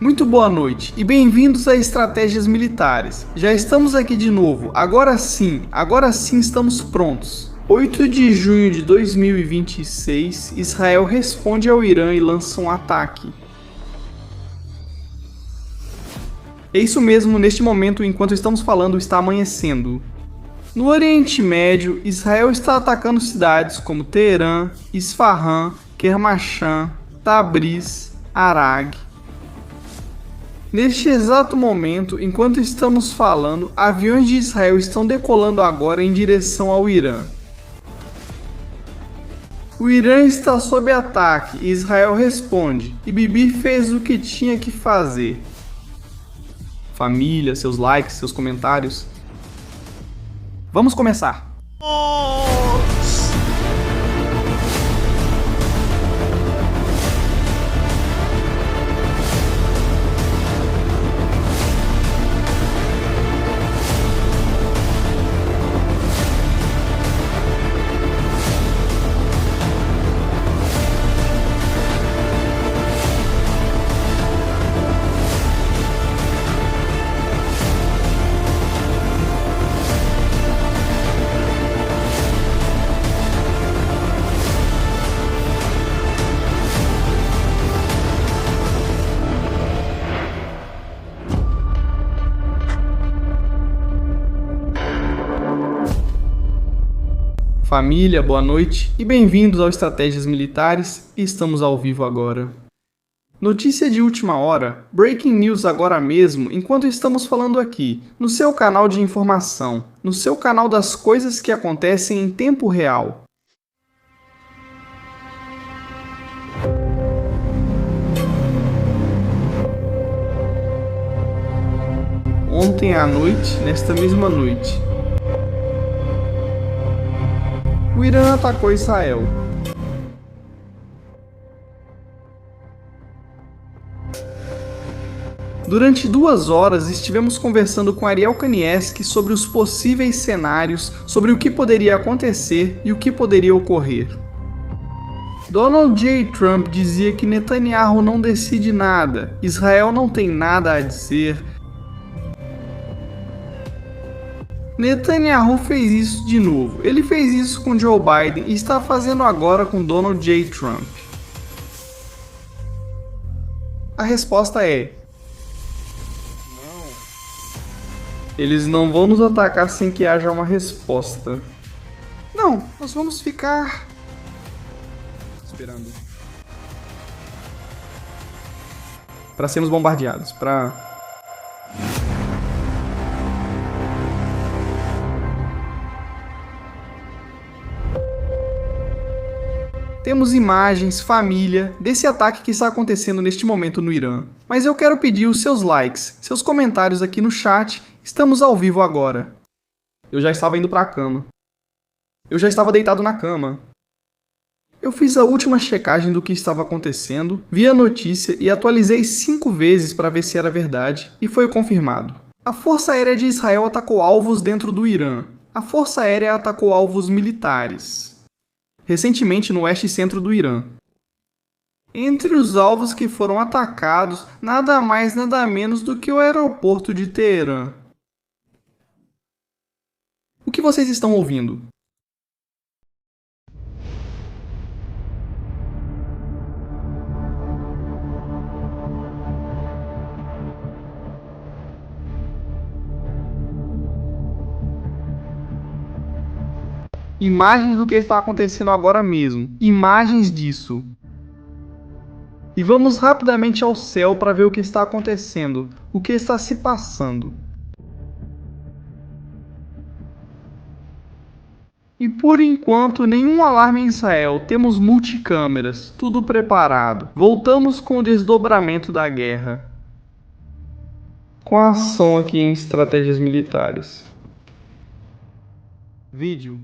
Muito boa noite e bem-vindos a Estratégias Militares. Já estamos aqui de novo, agora sim estamos prontos. 8 de junho de 2026, Israel responde ao Irã e lança um ataque. É isso mesmo, neste momento, enquanto estamos falando, está amanhecendo. No Oriente Médio, Israel está atacando cidades como Teherã, Isfahan, Kermanshah, Tabriz, Arag. Neste exato momento, enquanto estamos falando, aviões de Israel estão decolando agora em direção ao Irã. O Irã está sob ataque e Israel responde, e Bibi fez o que tinha que fazer. Família, seus likes, seus comentários. Vamos começar! Família, boa noite e bem-vindos ao Estratégias Militares, e estamos ao vivo agora. Notícia de última hora, breaking news agora mesmo, enquanto estamos falando aqui, no seu canal de informação, no seu canal das coisas que acontecem em tempo real. Ontem à noite, nesta mesma noite, o Irã atacou Israel. Durante 2 horas estivemos conversando com Ariel Kanievski sobre os possíveis cenários, sobre o que poderia acontecer e o que poderia ocorrer. Donald J. Trump dizia que Netanyahu não decide nada, Israel não tem nada a dizer. Netanyahu fez isso de novo. Ele fez isso com Joe Biden e está fazendo agora com Donald J. Trump. A resposta é: não. Eles não vão nos atacar sem que haja uma resposta. Não, nós vamos ficar esperando para sermos bombardeados, para Temos imagens, família, desse ataque que está acontecendo neste momento no Irã. Mas eu quero pedir os seus likes, seus comentários aqui no chat. Estamos ao vivo agora. Eu já estava indo para a cama. Eu já estava deitado na cama. Eu fiz a última checagem do que estava acontecendo, vi a notícia e atualizei 5 vezes para ver se era verdade, e foi confirmado. A Força Aérea de Israel atacou alvos dentro do Irã. A Força Aérea atacou alvos militares. Recentemente no oeste e centro do Irã. Entre os alvos que foram atacados, nada mais nada menos do que o aeroporto de Teherã. O que vocês estão ouvindo? Imagens do que está acontecendo agora mesmo. Imagens disso. E vamos rapidamente ao céu para ver o que está acontecendo. O que está se passando. E por enquanto, nenhum alarme em Israel. Temos multicâmeras. Tudo preparado. Voltamos com o desdobramento da guerra. Com a ação aqui em estratégias militares. Vídeo.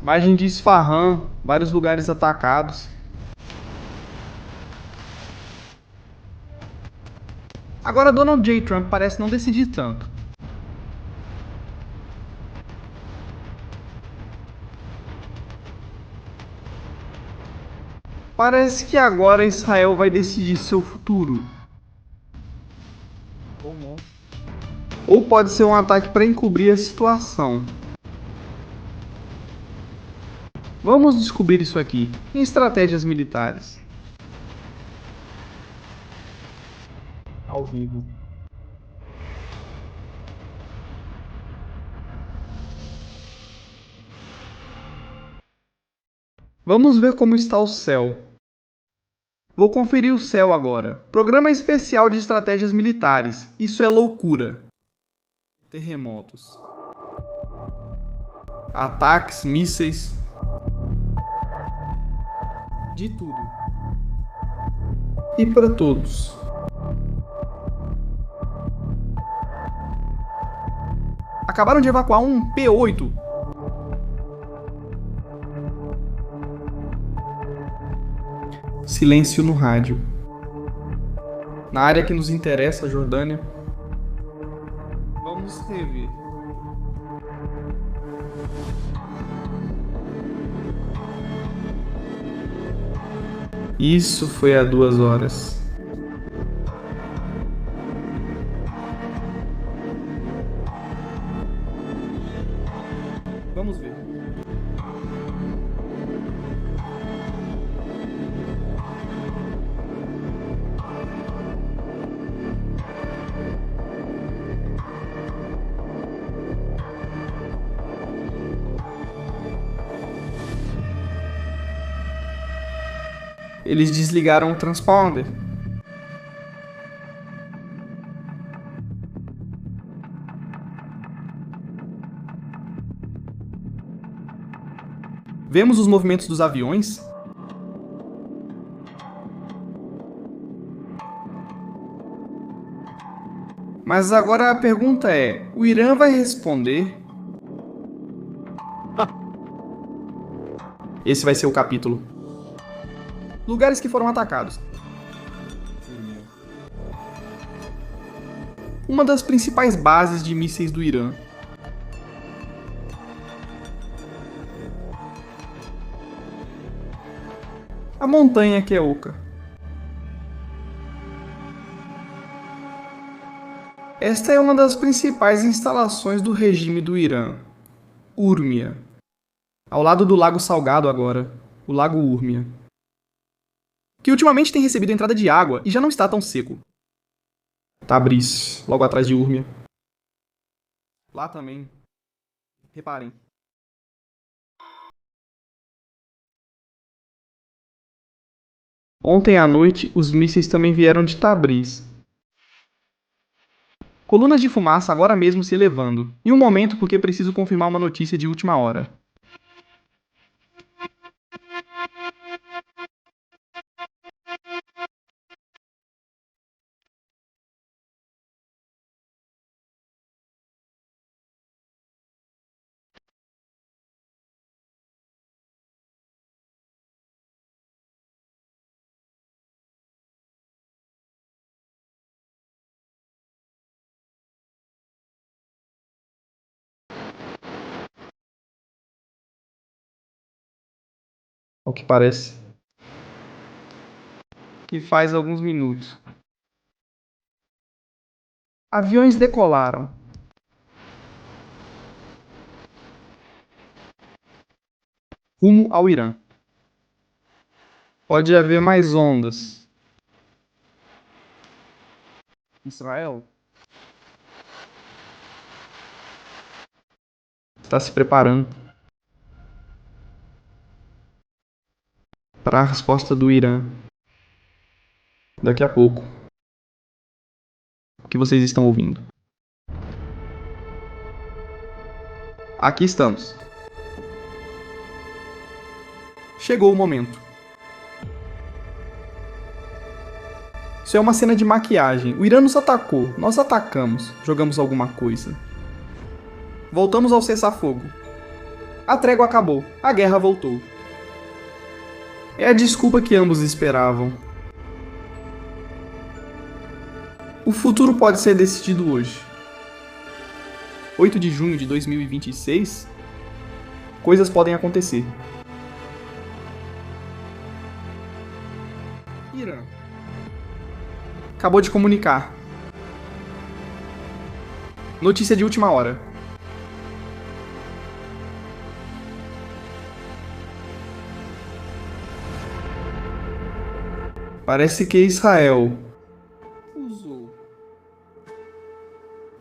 Imagem de Isfahan, vários lugares atacados. Agora Donald J. Trump parece não decidir tanto. Parece que agora Israel vai decidir seu futuro. Ou não. Ou pode ser um ataque para encobrir a situação. Vamos descobrir isso aqui, em estratégias militares. Ao vivo. Vamos ver como está o céu. Vou conferir o céu agora. Programa especial de estratégias militares. Isso é loucura. Terremotos. Ataques, mísseis. De tudo. E para todos. Acabaram de evacuar um P-8. Silêncio no rádio. Na área que nos interessa, Jordânia. Vamos rever. Isso foi há 2 horas. Vamos ver. Eles desligaram o transponder. Vemos os movimentos dos aviões. Mas agora a pergunta é: o Irã vai responder? Esse vai ser o capítulo. Lugares que foram atacados. Uma das principais bases de mísseis do Irã. A montanha que é oca. Esta é uma das principais instalações do regime do Irã. Urmia. Ao lado do Lago Salgado agora, o Lago Urmia. Que ultimamente tem recebido entrada de água e já não está tão seco. Tabriz, logo atrás de Urmia. Lá também. Reparem. Ontem à noite, os mísseis também vieram de Tabriz. Colunas de fumaça agora mesmo se elevando. Em um momento porque preciso confirmar uma notícia de última hora. Ao que parece. Que faz alguns minutos. Aviões decolaram. Rumo ao Irã. Pode haver mais ondas. Israel está se preparando para a resposta do Irã. Daqui a pouco. O que vocês estão ouvindo? Aqui estamos. Chegou o momento. Isso é uma cena de maquiagem. O Irã nos atacou, nós atacamos, jogamos alguma coisa. Voltamos ao cessar-fogo. A trégua acabou. A guerra voltou. É a desculpa que ambos esperavam. O futuro pode ser decidido hoje. 8 de junho de 2026, coisas podem acontecer. Irã acabou de comunicar. Notícia de última hora. Parece que Israel usou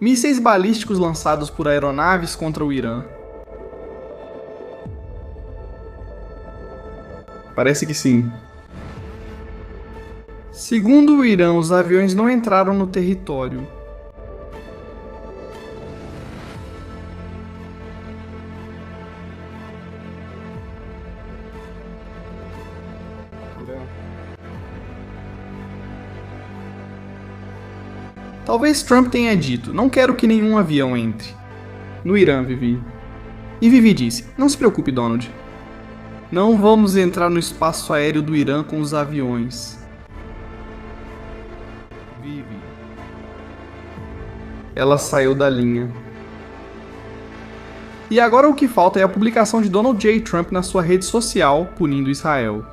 mísseis balísticos lançados por aeronaves contra o Irã. Parece que sim. Segundo o Irã, os aviões não entraram no território. Talvez Trump tenha dito: não quero que nenhum avião entre. No Irã, Vivi. E Vivi disse: não se preocupe, Donald. Não vamos entrar no espaço aéreo do Irã com os aviões. Vivi. Ela saiu da linha. E agora o que falta é a publicação de Donald J. Trump na sua rede social punindo Israel.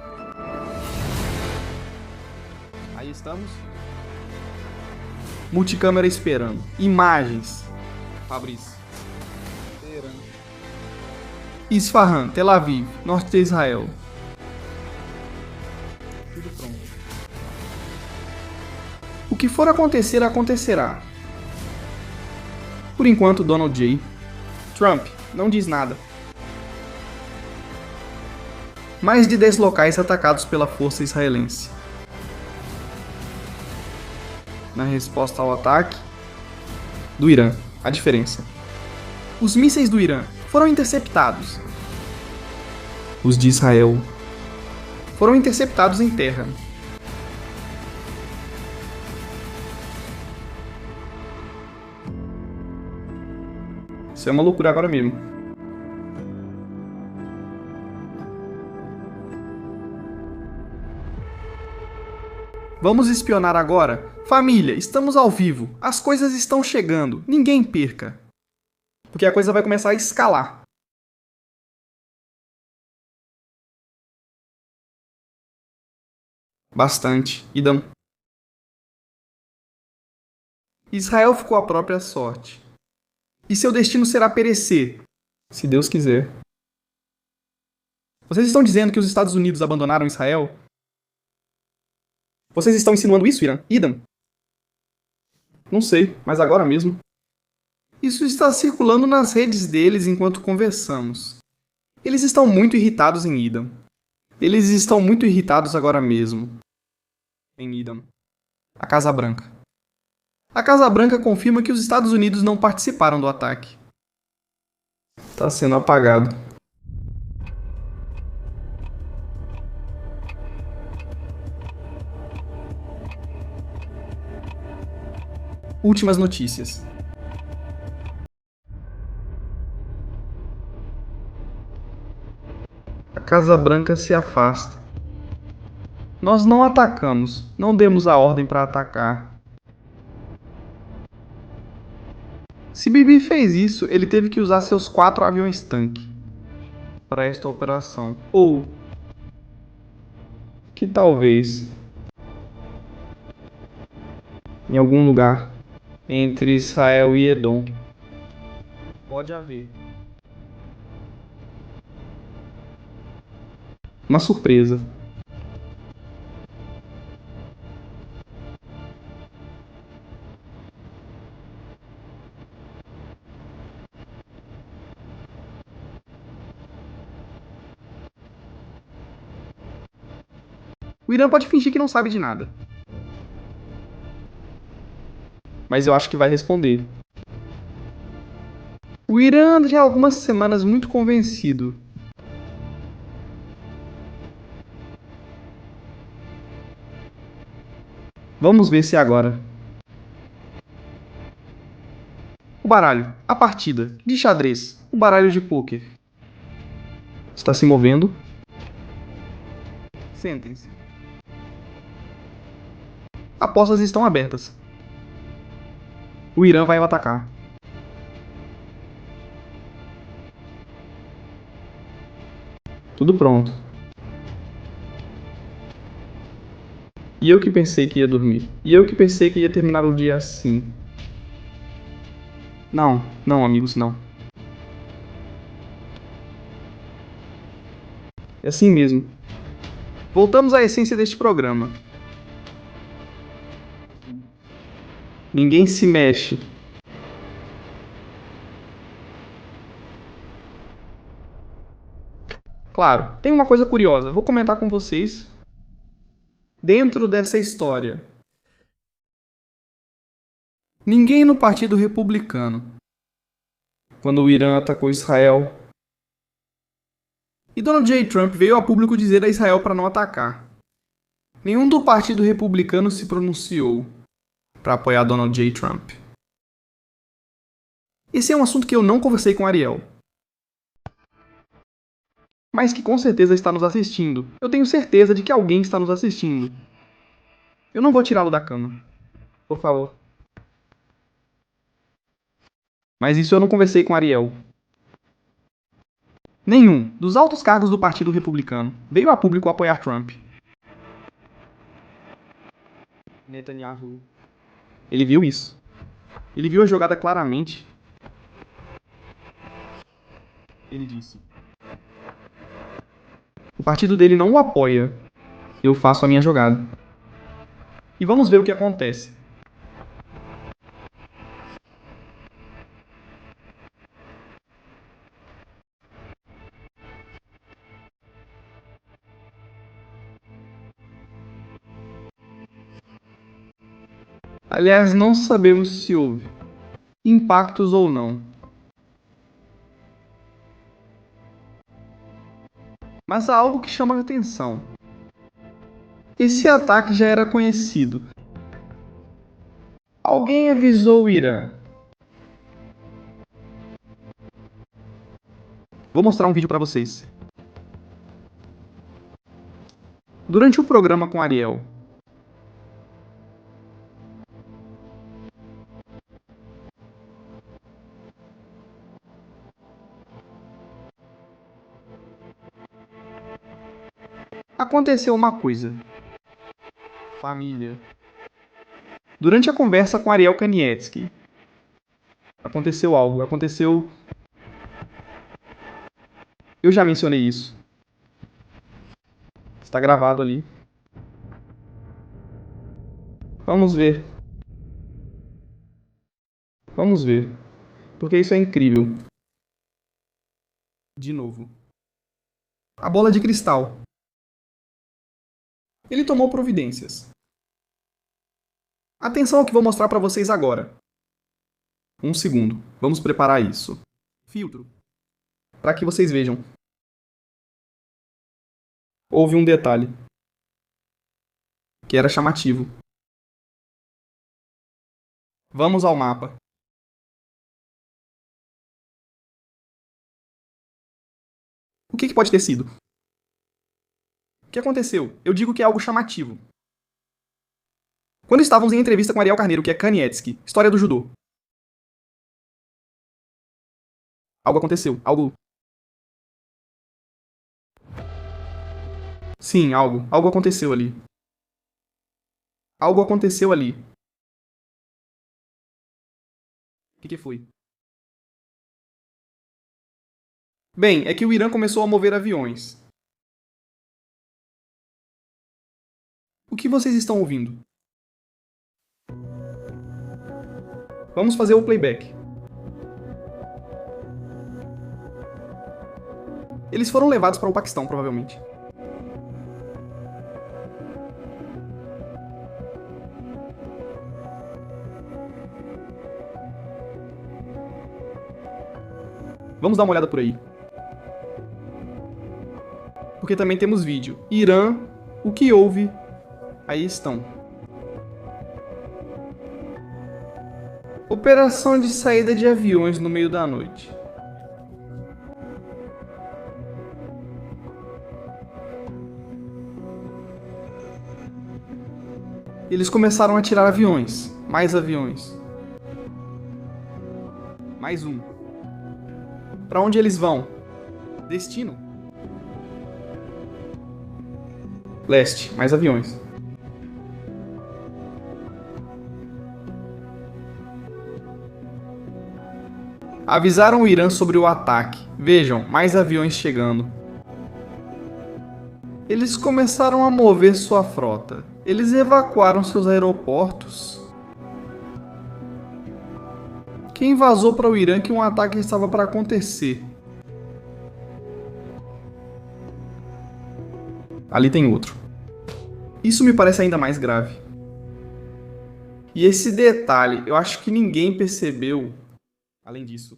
Aí estamos. Multicâmera esperando. Imagens. Fabrício. Teherã. Isfahan, Tel Aviv, norte de Israel. Tudo pronto. O que for acontecer, acontecerá. Por enquanto, Donald J. Trump não diz nada. Mais de 10 locais atacados pela força israelense. Na resposta ao ataque do Irã. A diferença. Os mísseis do Irã foram interceptados. Os de Israel foram interceptados em terra. Isso é uma loucura agora mesmo. Vamos espionar agora? Família, estamos ao vivo. As coisas estão chegando. Ninguém perca. Porque a coisa vai começar a escalar. Bastante. Idam. Israel ficou à própria sorte. E seu destino será perecer, se Deus quiser. Vocês estão dizendo que os Estados Unidos abandonaram Israel? Vocês estão insinuando isso, Irã? Idam? Não sei, mas agora mesmo. Isso está circulando nas redes deles enquanto conversamos. Eles estão muito irritados em Idam. Eles estão muito irritados agora mesmo. Em Idam. A Casa Branca. A Casa Branca confirma que os Estados Unidos não participaram do ataque. Está sendo apagado. Últimas notícias. A Casa Branca se afasta. Nós não atacamos. Não demos a ordem para atacar. Se Bibi fez isso, ele teve que usar seus 4 aviões-tanque para esta operação. Ou que talvez em algum lugar entre Israel e Edom pode haver uma surpresa. O Irã pode fingir que não sabe de nada. Mas eu acho que vai responder. O Irã anda já há algumas semanas muito convencido. Vamos ver se é agora. O baralho, a partida, de xadrez, o baralho de pôquer. Está se movendo. Sentem-se. Apostas estão abertas. O Irã vai o atacar. Tudo pronto. E eu que pensei que ia dormir. E eu que pensei que ia terminar o dia assim. Não, não, amigos, não. É assim mesmo. Voltamos à essência deste programa. Ninguém se mexe. Claro, tem uma coisa curiosa. Vou comentar com vocês dentro dessa história. Ninguém no Partido Republicano, quando o Irã atacou Israel, e Donald J. Trump veio a público dizer a Israel para não atacar. Nenhum do Partido Republicano se pronunciou para apoiar Donald J. Trump. Esse é um assunto que eu não conversei com Ariel, mas que com certeza está nos assistindo. Eu tenho certeza de que alguém está nos assistindo. Eu não vou tirá-lo da cama, por favor. Mas isso eu não conversei com Ariel. Nenhum dos altos cargos do Partido Republicano veio a público apoiar Trump. Netanyahu. Ele viu isso. Ele viu a jogada claramente. Ele disse: o partido dele não o apoia. Eu faço a minha jogada. E vamos ver o que acontece. Aliás, não sabemos se houve impactos ou não. Mas há algo que chama a atenção. Esse ataque já era conhecido. Alguém avisou o Irã. Vou mostrar um vídeo para vocês. Durante o programa com Ariel, aconteceu uma coisa. Família. Durante a conversa com Ariel Kanievski, aconteceu algo. Eu já mencionei isso. Está gravado ali. Vamos ver. Vamos ver. Porque isso é incrível. De novo. A bola de cristal. Ele tomou providências. Atenção ao que vou mostrar para vocês agora. Um segundo. Vamos preparar isso. Filtro. Para que vocês vejam. Houve um detalhe que era chamativo. Vamos ao mapa. O que pode ter sido? O que aconteceu? Eu digo que é algo chamativo. Quando estávamos em entrevista com Ariel Carneiro, que é Kanievski, história do judô. Algo aconteceu. Algo. Sim, algo. Algo aconteceu ali. Algo aconteceu ali. O que foi? Bem, é que o Irã começou a mover aviões. O que vocês estão ouvindo? Vamos fazer o playback. Eles foram levados para o Paquistão, provavelmente. Vamos dar uma olhada por aí. Porque também temos vídeo. Irã, o que houve? Aí estão. Operação de saída de aviões no meio da noite. Eles começaram a atirar aviões. Mais aviões. Mais um. Para onde eles vão? Destino. Leste. Mais aviões. Avisaram o Irã sobre o ataque. Vejam, mais aviões chegando. Eles começaram a mover sua frota. Eles evacuaram seus aeroportos. Quem vazou para o Irã que um ataque estava para acontecer? Ali tem outro. Isso me parece ainda mais grave. E esse detalhe, eu acho que ninguém percebeu. Além disso,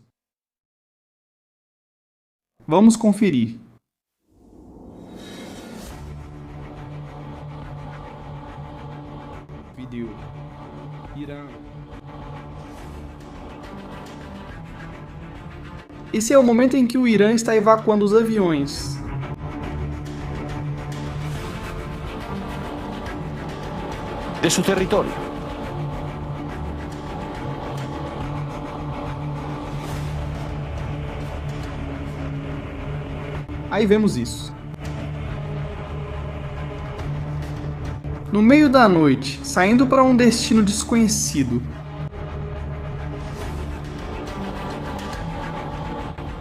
vamos conferir. Vídeo. Irã. Esse é o momento em que o Irã está evacuando os aviões. De su territorio. Aí vemos isso. No meio da noite, saindo para um destino desconhecido.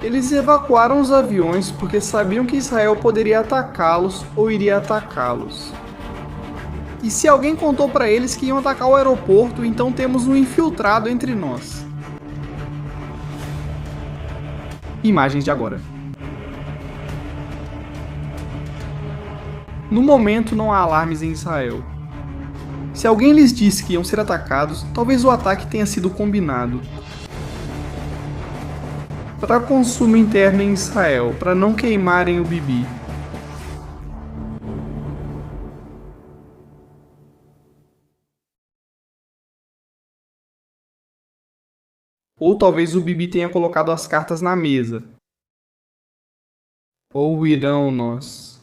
Eles evacuaram os aviões porque sabiam que Israel poderia atacá-los ou iria atacá-los. E se alguém contou para eles que iam atacar o aeroporto, então temos um infiltrado entre nós. Imagens de agora. No momento não há alarmes em Israel. Se alguém lhes disse que iam ser atacados, talvez o ataque tenha sido combinado. Para consumo interno em Israel, para não queimarem o Bibi. Ou talvez o Bibi tenha colocado as cartas na mesa. Ou irão nós.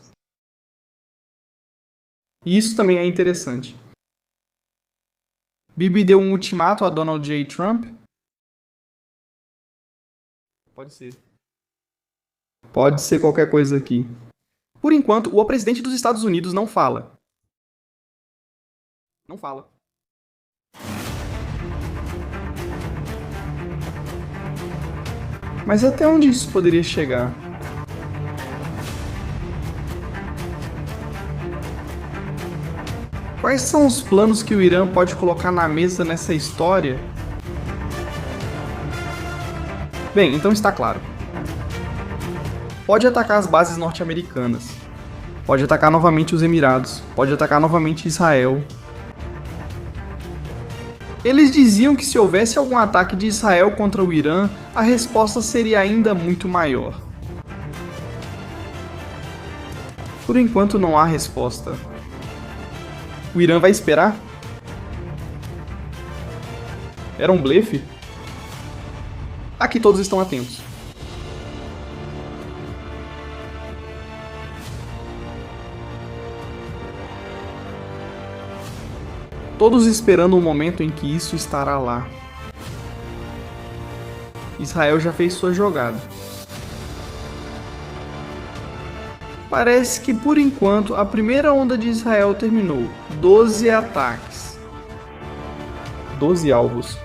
E isso também é interessante. Bibi deu um ultimato a Donald J. Trump? Pode ser. Pode ser qualquer coisa aqui. Por enquanto, o presidente dos Estados Unidos não fala. Não fala. Mas até onde isso poderia chegar? Quais são os planos que o Irã pode colocar na mesa nessa história? Bem, então está claro. Pode atacar as bases norte-americanas. Pode atacar novamente os Emirados. Pode atacar novamente Israel. Eles diziam que se houvesse algum ataque de Israel contra o Irã, a resposta seria ainda muito maior. Por enquanto não há resposta. O Irã vai esperar? Era um blefe? Aqui todos estão atentos. Todos esperando o momento em que isso estará lá. Israel já fez sua jogada. Parece que por enquanto a primeira onda de Israel terminou. 12 ataques. 12 alvos.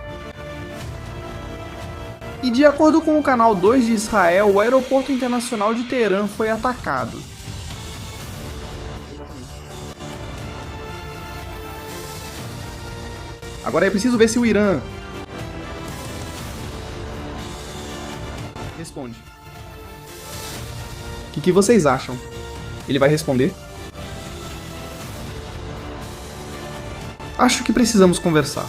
E de acordo com o canal 2 de Israel, o aeroporto internacional de Teherã foi atacado. Agora é preciso ver se o Irã responde. O que vocês acham? Ele vai responder? Acho que precisamos conversar.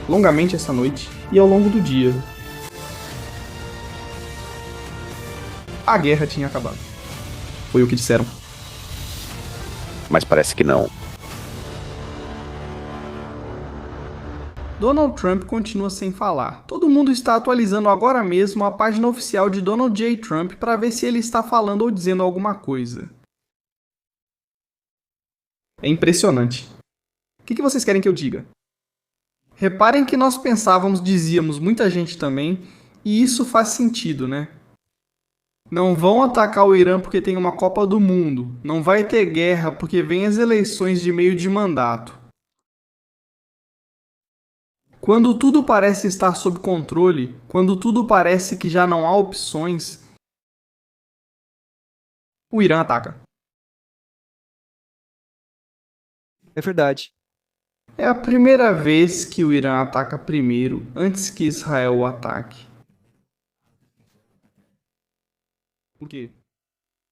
Longamente essa noite e ao longo do dia. A guerra tinha acabado. Foi o que disseram. Mas parece que não. Donald Trump continua sem falar. Todo mundo está atualizando agora mesmo a página oficial de Donald J. Trump para ver se ele está falando ou dizendo alguma coisa. É impressionante. O que vocês querem que eu diga? Reparem que nós pensávamos, dizíamos, muita gente também, e isso faz sentido, né? Não vão atacar o Irã porque tem uma Copa do Mundo. Não vai ter guerra porque vem as eleições de meio de mandato. Quando tudo parece estar sob controle, quando tudo parece que já não há opções, o Irã ataca. É verdade. É a primeira vez que o Irã ataca primeiro, antes que Israel o ataque. Por quê?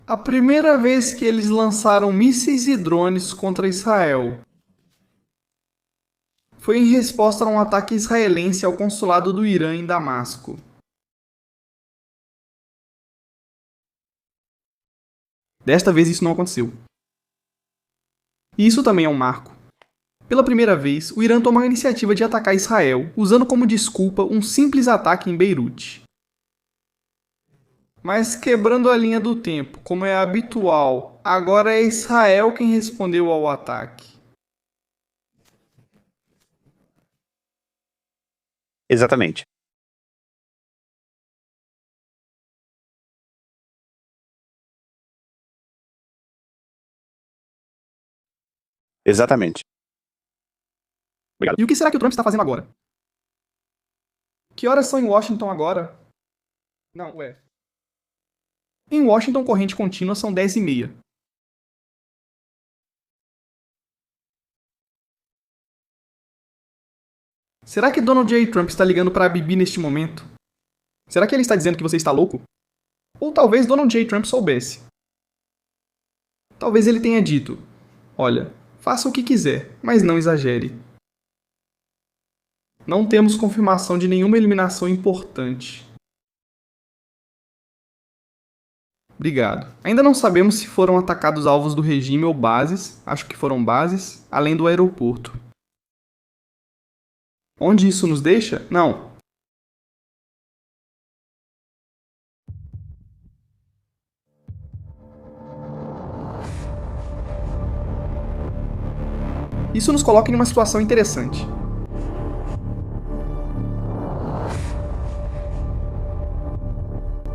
A primeira vez que eles lançaram mísseis e drones contra Israel foi em resposta a um ataque israelense ao consulado do Irã em Damasco. Desta vez isso não aconteceu. E isso também é um marco. Pela primeira vez, o Irã toma a iniciativa de atacar Israel, usando como desculpa um simples ataque em Beirute. Mas quebrando a linha do tempo, como é habitual, agora é Israel quem respondeu ao ataque. Exatamente. Exatamente. Obrigado. E o que será que o Trump está fazendo agora? Que horas são em Washington agora? Não, ué. Em Washington, corrente contínua são 10h30. Será que Donald J. Trump está ligando para a Bibi neste momento? Será que ele está dizendo que você está louco? Ou talvez Donald J. Trump soubesse. Talvez ele tenha dito: olha, faça o que quiser, mas não exagere. Não temos confirmação de nenhuma eliminação importante. Obrigado. Ainda não sabemos se foram atacados alvos do regime ou bases, acho que foram bases, além do aeroporto. Onde isso nos deixa? Não. Isso nos coloca em uma situação interessante.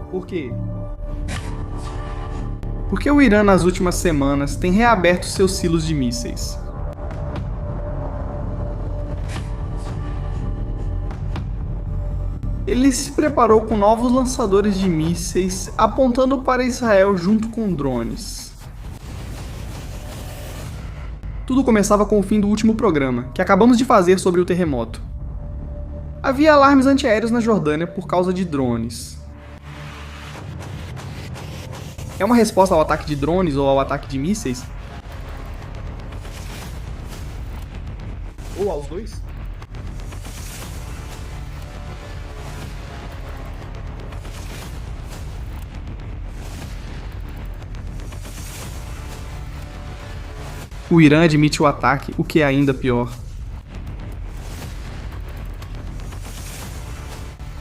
Por quê? Porque o Irã nas últimas semanas tem reaberto seus silos de mísseis. Ele se preparou com novos lançadores de mísseis apontando para Israel junto com drones. Tudo começava com o fim do último programa, que acabamos de fazer sobre o terremoto. Havia alarmes antiaéreos na Jordânia por causa de drones. É uma resposta ao ataque de drones ou ao ataque de mísseis? Ou aos dois? O Irã admite o ataque, o que é ainda pior.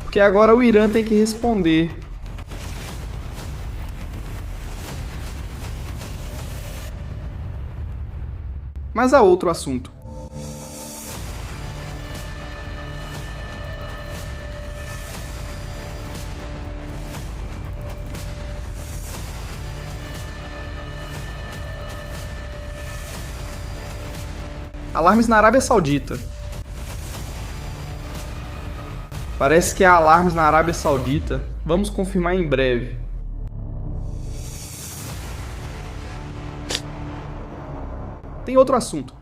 Porque agora o Irã tem que responder. Mas há outro assunto. Alarmes na Arábia Saudita. Parece que há alarmes na Arábia Saudita. Vamos confirmar em breve. Tem outro assunto.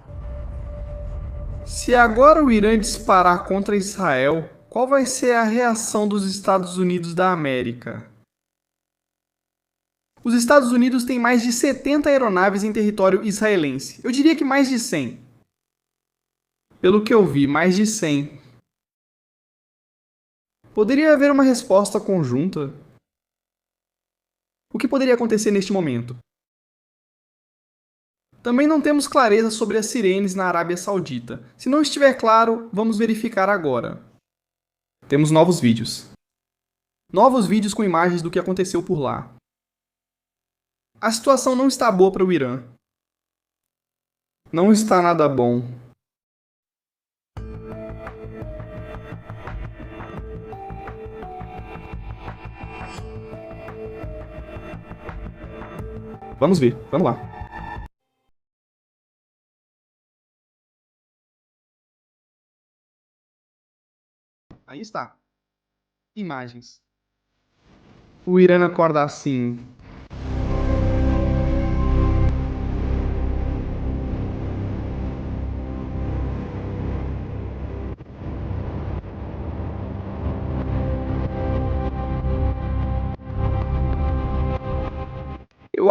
Se agora o Irã disparar contra Israel, qual vai ser a reação dos Estados Unidos da América? Os Estados Unidos têm mais de 70 aeronaves em território israelense. Eu diria que mais de 100. Pelo que eu vi, mais de 100. Poderia haver uma resposta conjunta? O que poderia acontecer neste momento? Também não temos clareza sobre as sirenes na Arábia Saudita. Se não estiver claro, vamos verificar agora. Temos novos vídeos. Novos vídeos com imagens do que aconteceu por lá. A situação não está boa para o Irã. Não está nada bom. Vamos ver, vamos lá. Aí está. Imagens. O Irã acorda assim.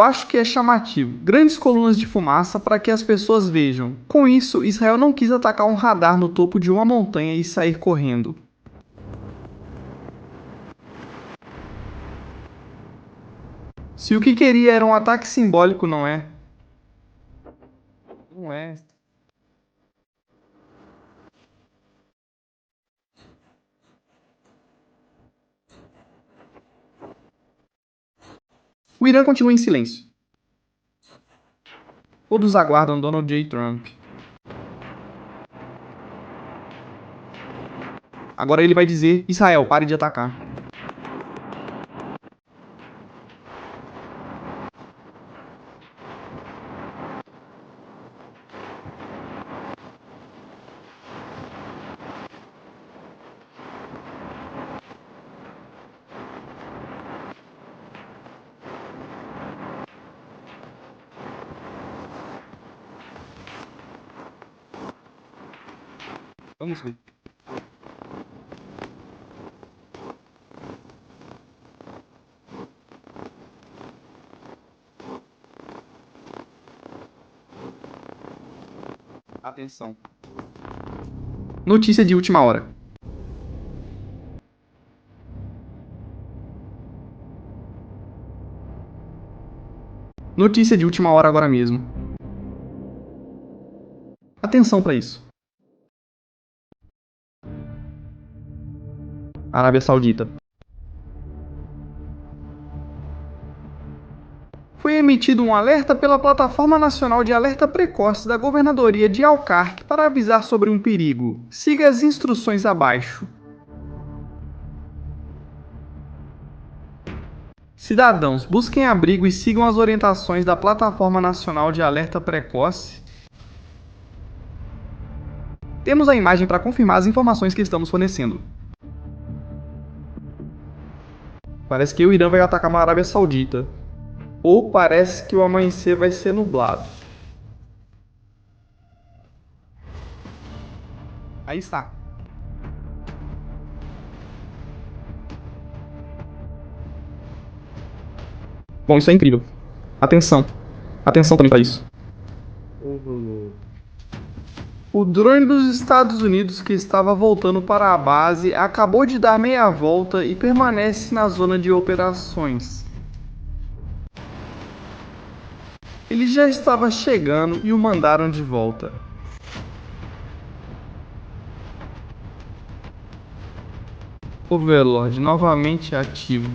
Eu acho que é chamativo. Grandes colunas de fumaça para que as pessoas vejam. Com isso, Israel não quis atacar um radar no topo de uma montanha e sair correndo. Se o que queria era um ataque simbólico, não é? Não é. O Irã continua em silêncio. Todos aguardam Donald J. Trump. Agora ele vai dizer: Israel, pare de atacar. Vamos ver. Atenção. Notícia de última hora. Notícia de última hora agora mesmo. Atenção para isso. Arábia Saudita. Foi emitido um alerta pela Plataforma Nacional de Alerta Precoce da Governadoria de Al-Qarq para avisar sobre um perigo. Siga as instruções abaixo. Cidadãos, busquem abrigo e sigam as orientações da Plataforma Nacional de Alerta Precoce. Temos a imagem para confirmar as informações que estamos fornecendo. Parece que o Irã vai atacar a Arábia Saudita. Ou parece que o amanhecer vai ser nublado. Aí está. Bom, isso é incrível. Atenção. Atenção também para isso. O drone dos Estados Unidos que estava voltando para a base acabou de dar meia volta e permanece na zona de operações. Ele já estava chegando e o mandaram de volta. Overlord novamente ativo.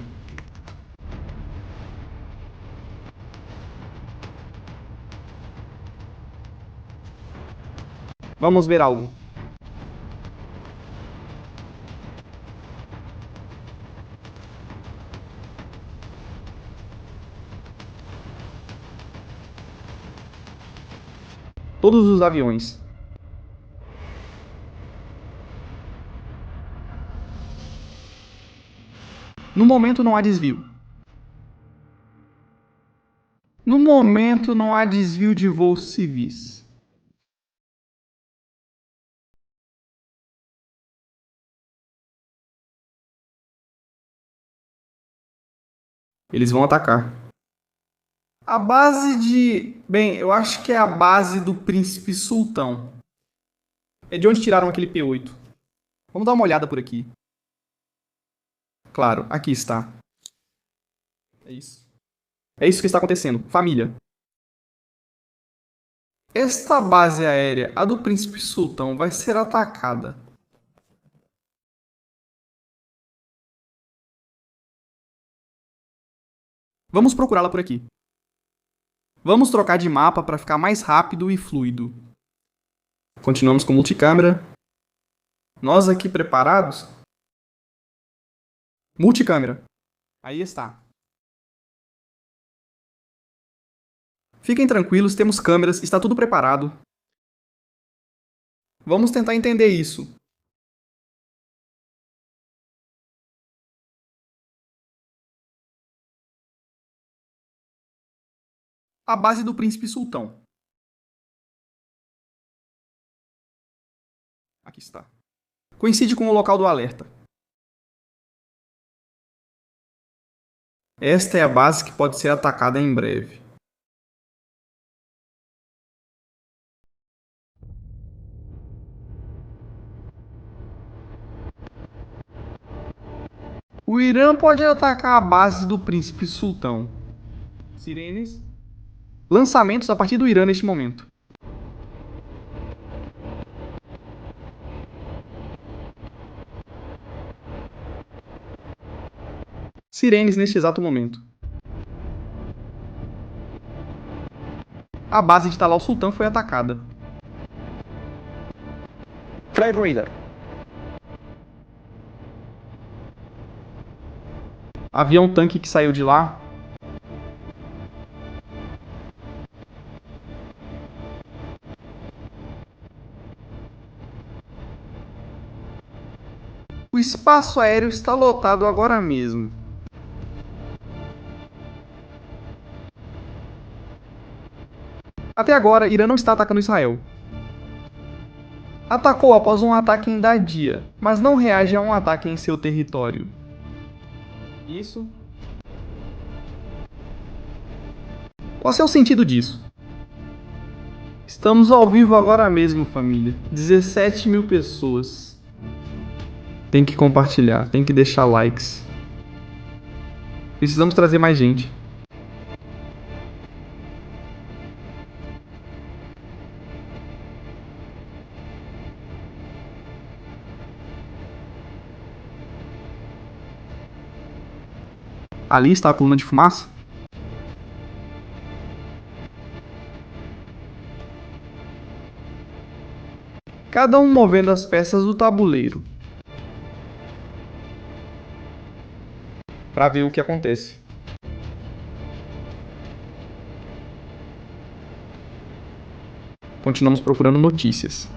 Vamos ver algo. Todos os aviões. No momento não há desvio. No momento não há desvio de voos civis. Eles vão atacar. A base de... Bem, eu acho que é a base do Príncipe Sultão. É de onde tiraram aquele P8. Vamos dar uma olhada por aqui. Claro, aqui está. É isso. É isso que está acontecendo. Família. Esta base aérea, a do Príncipe Sultão, vai ser atacada. Vamos procurá-la por aqui. Vamos trocar de mapa para ficar mais rápido e fluido. Continuamos com multicâmera. Nós aqui preparados? Multicâmera. Aí está. Fiquem tranquilos, temos câmeras, está tudo preparado. Vamos tentar entender isso. A base do Príncipe Sultão. Aqui está. Coincide com o local do alerta. Esta é a base que pode ser atacada em breve. O Irã pode atacar a base do Príncipe Sultão. Sirenes. Lançamentos a partir do Irã neste momento. Sirenes neste exato momento. A base de Talal Sultan foi atacada. Flight Radar. Avião tanque que saiu de lá. O espaço aéreo está lotado agora mesmo. Até agora, Irã não está atacando Israel. Atacou após um ataque em Dadia, mas não reage a um ataque em seu território. Isso. Qual é o sentido disso? Estamos ao vivo agora mesmo, família. 17 mil pessoas. Tem que compartilhar, tem que deixar likes. Precisamos trazer mais gente. Ali está a coluna de fumaça. Cada um movendo as peças do tabuleiro. Para ver o que acontece. Continuamos procurando notícias.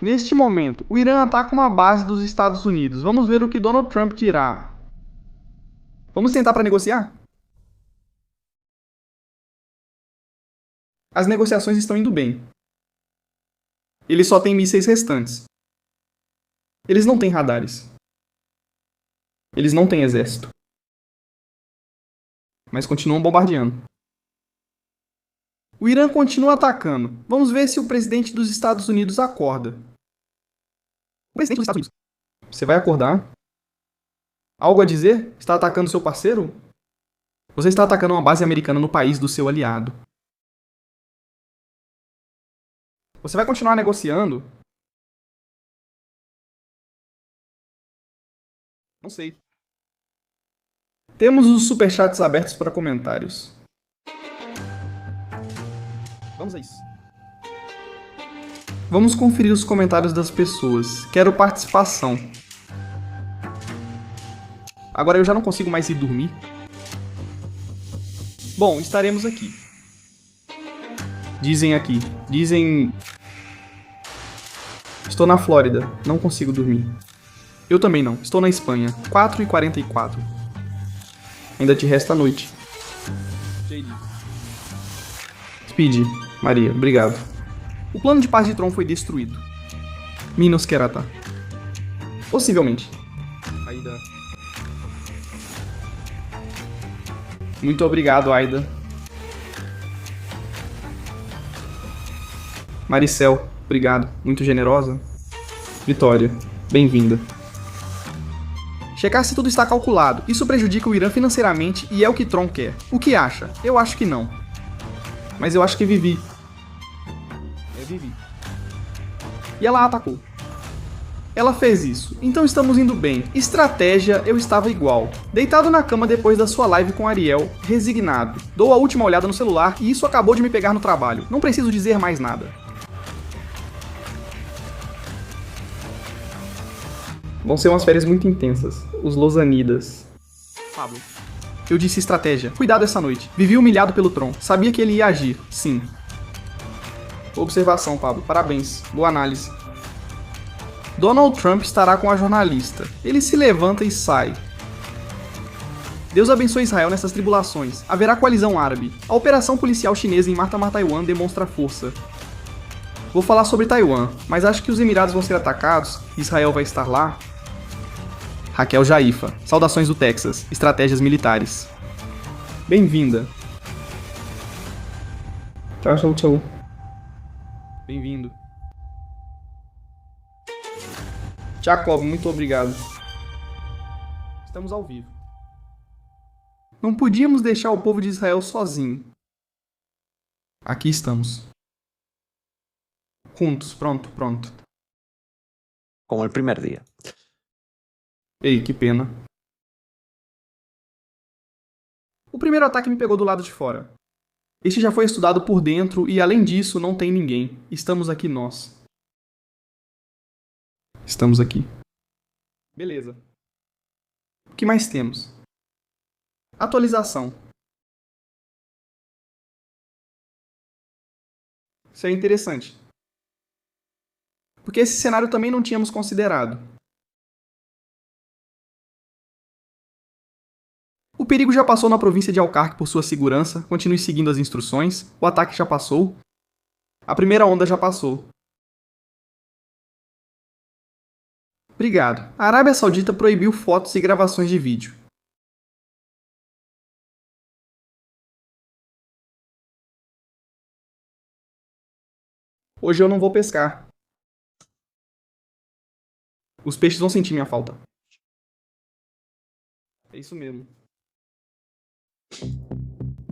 Neste momento, o Irã ataca uma base dos Estados Unidos. Vamos ver o que Donald Trump dirá. Vamos sentar para negociar? As negociações estão indo bem. Eles só têm mísseis restantes. Eles não têm radares. Eles não têm exército. Mas continuam bombardeando. O Irã continua atacando. Vamos ver se o presidente dos Estados Unidos acorda. O presidente dos Estados Unidos. Você vai acordar? Algo a dizer? Está atacando seu parceiro? Você está atacando uma base americana no país do seu aliado. Você vai continuar negociando? Não sei. Temos os superchats abertos para comentários. Vamos a isso. Vamos conferir os comentários das pessoas. Quero participação. Agora eu já não consigo mais ir dormir. Bom, estaremos aqui. Dizem aqui. Dizem... Estou na Flórida. Não consigo dormir. Eu também não. Estou na Espanha. 4h44. Ainda te resta a noite. Speed. Maria, obrigado. O plano de paz de Tron foi destruído. Minos Querata. Possivelmente. Aida. Muito obrigado, Aida. Maricel, obrigado. Muito generosa. Vitória, bem-vinda. Checar se tudo está calculado. Isso prejudica o Irã financeiramente e é o que Tron quer. O que acha? Eu acho que não. Mas eu acho que Vivi. Vivi. E ela atacou. Ela fez isso, então estamos indo bem. Estratégia, eu estava igual. Deitado na cama depois da sua live com Ariel, resignado. Dou a última olhada no celular e isso acabou de me pegar no trabalho. Não preciso dizer mais nada. Vão ser umas férias muito intensas. Os Losanidas. Pablo. Eu disse estratégia. Cuidado essa noite. Vivi humilhado pelo Tron. Sabia que ele ia agir. Sim. Observação, Pablo. Parabéns. Boa análise. Donald Trump estará com a jornalista. Ele se levanta e sai. Deus abençoe Israel nessas tribulações. Haverá coalizão árabe. A operação policial chinesa em matar Taiwan demonstra força. Vou falar sobre Taiwan, mas acho que os Emirados vão ser atacados e Israel vai estar lá. Raquel Jaifa. Saudações do Texas. Estratégias militares. Bem-vinda. Tchau. Bem-vindo. Jacob, muito obrigado. Estamos ao vivo. Não podíamos deixar o povo de Israel sozinho. Aqui estamos. Juntos, pronto. Como el primer día. Ei, que pena. O primeiro ataque me pegou do lado de fora. Este já foi estudado por dentro e, além disso, não tem ninguém. Estamos aqui nós. Estamos aqui. Beleza. O que mais temos? Atualização. Isso é interessante. Porque esse cenário também não tínhamos considerado. O perigo já passou na província de Alcarque por sua segurança. Continue seguindo as instruções. O ataque já passou. A primeira onda já passou. Obrigado. A Arábia Saudita proibiu fotos e gravações de vídeo. Hoje eu não vou pescar. Os peixes vão sentir minha falta. É isso mesmo.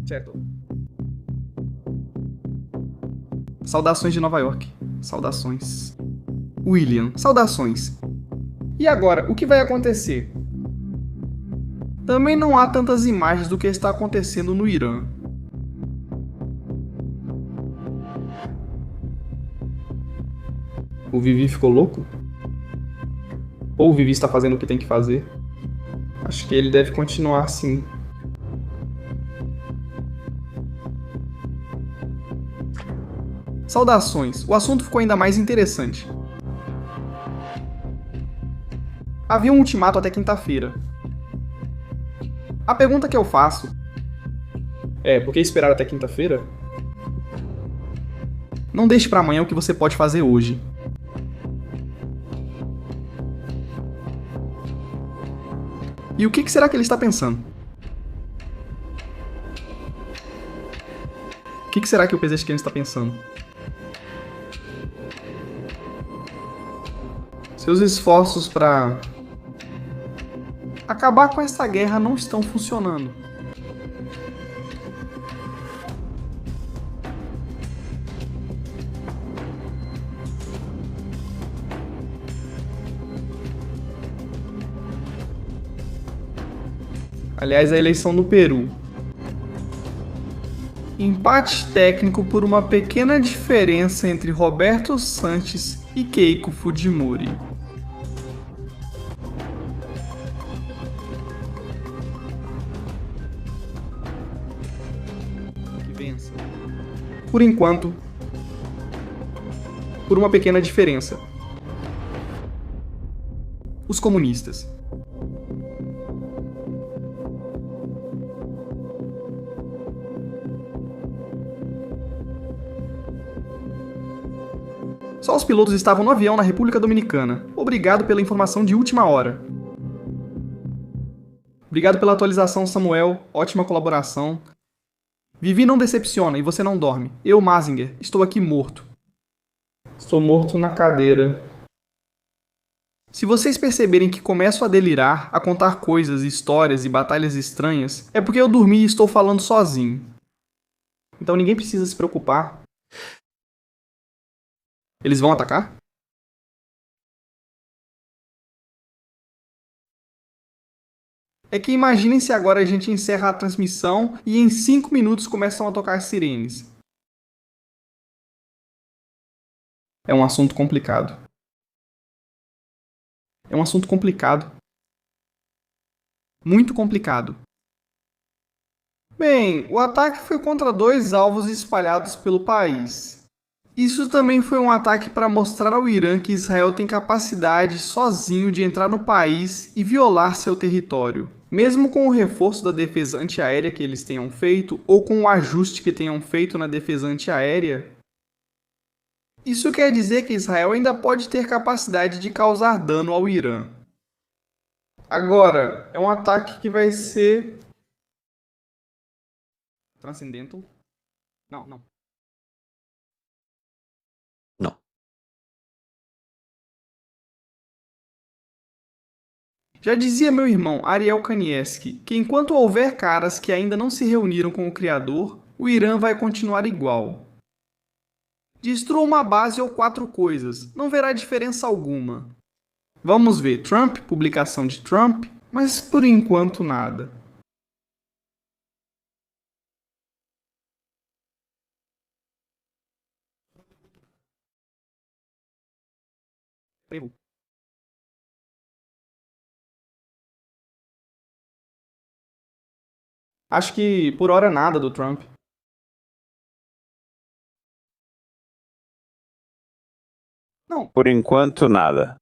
Certo. Saudações de Nova York. Saudações. William, saudações. E agora, o que vai acontecer? Também não há tantas imagens do que está acontecendo no Irã. O Vivi ficou louco? Ou o Vivi está fazendo o que tem que fazer? Acho que ele deve continuar assim. Saudações, o assunto ficou ainda mais interessante. Havia um ultimato até quinta-feira. A pergunta que eu faço é: por que esperar até quinta-feira? Não deixe para amanhã o que você pode fazer hoje. E o que será que ele está pensando? O que será que o Pezeshkian está pensando? Seus esforços para acabar com essa guerra não estão funcionando. Aliás, a eleição no Peru. Empate técnico por uma pequena diferença entre Roberto Sanches e Keiko Fujimori. Que vença. Por enquanto, por uma pequena diferença. Os comunistas. Só os pilotos estavam no avião na República Dominicana. Obrigado pela informação de última hora. Obrigado pela atualização, Samuel. Ótima colaboração. Vivi não decepciona e você não dorme. Eu, Mazinger, estou aqui morto. Estou morto na cadeira. Se vocês perceberem que começo a delirar, a contar coisas, histórias e batalhas estranhas, é porque eu dormi e estou falando sozinho. Então ninguém precisa se preocupar. Eles vão atacar? É que imaginem se agora a gente encerra a transmissão e em 5 minutos começam a tocar as sirenes. É um assunto complicado. É um assunto complicado. Muito complicado. Bem, o ataque foi contra 2 alvos espalhados pelo país. Isso também foi um ataque para mostrar ao Irã que Israel tem capacidade sozinho de entrar no país e violar seu território. Mesmo com o reforço da defesa antiaérea que eles tenham feito, ou com o ajuste que tenham feito na defesa antiaérea, isso quer dizer que Israel ainda pode ter capacidade de causar dano ao Irã. Agora, é um ataque que vai ser transcendental? Não. Não. Já dizia meu irmão Ariel Kanievski que enquanto houver caras que ainda não se reuniram com o Criador, o Irã vai continuar igual. Destrua uma base ou 4 coisas, não verá diferença alguma. Vamos ver Trump, publicação de Trump, mas por enquanto nada. Acho que por hora nada do Trump. Não, Por enquanto, nada.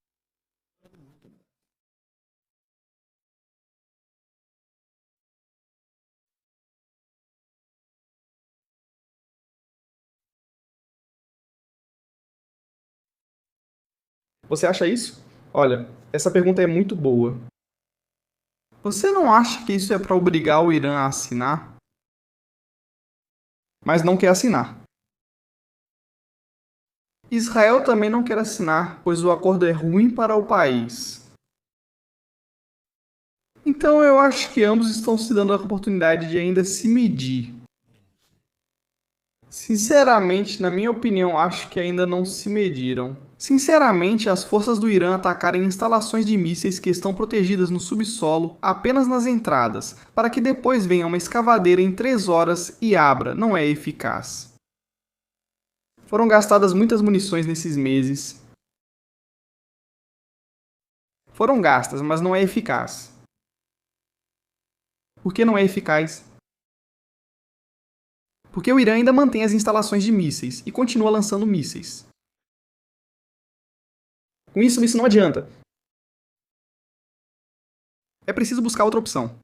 você acha isso? Olha, essa pergunta é muito boa. Você não acha que isso é para obrigar o Irã a assinar? Mas não quer assinar. Israel também não quer assinar, pois o acordo é ruim para o país. Então eu acho que ambos estão se dando a oportunidade de ainda se medir. Sinceramente, na minha opinião, acho que ainda não se mediram. Sinceramente, as forças do Irã atacarem instalações de mísseis que estão protegidas no subsolo apenas nas entradas, para que depois venha uma escavadeira em 3 horas e abra, não é eficaz. Foram gastadas muitas munições nesses meses. Foram gastas, mas não é eficaz. Por que não é eficaz? Porque o Irã ainda mantém as instalações de mísseis e continua lançando mísseis. Com isso não adianta. É preciso buscar outra opção.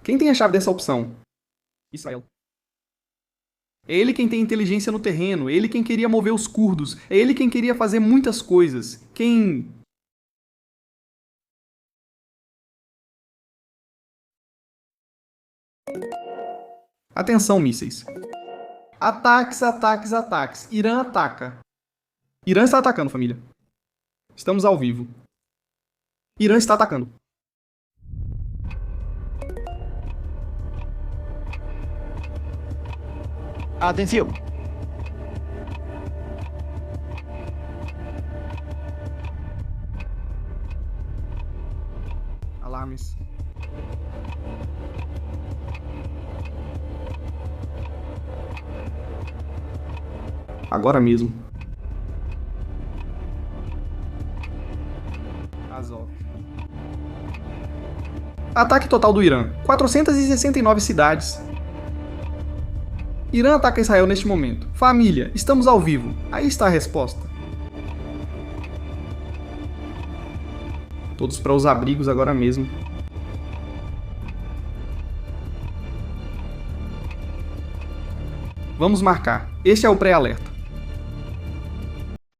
Quem tem a chave dessa opção? Israel. É ele quem tem inteligência no terreno, é ele quem queria mover os curdos, é ele quem queria fazer muitas coisas. Atenção, mísseis. Ataques, ataques, ataques. Irã ataca. Irã está atacando, família. Estamos ao vivo. Irã está atacando. Atenção! Alarmes. Agora mesmo. Azov. Ataque total do Irã. 469 cidades. Irã ataca Israel neste momento. Família, estamos ao vivo. Aí está a resposta. Todos para os abrigos agora mesmo. Vamos marcar. Este é o pré-alerta.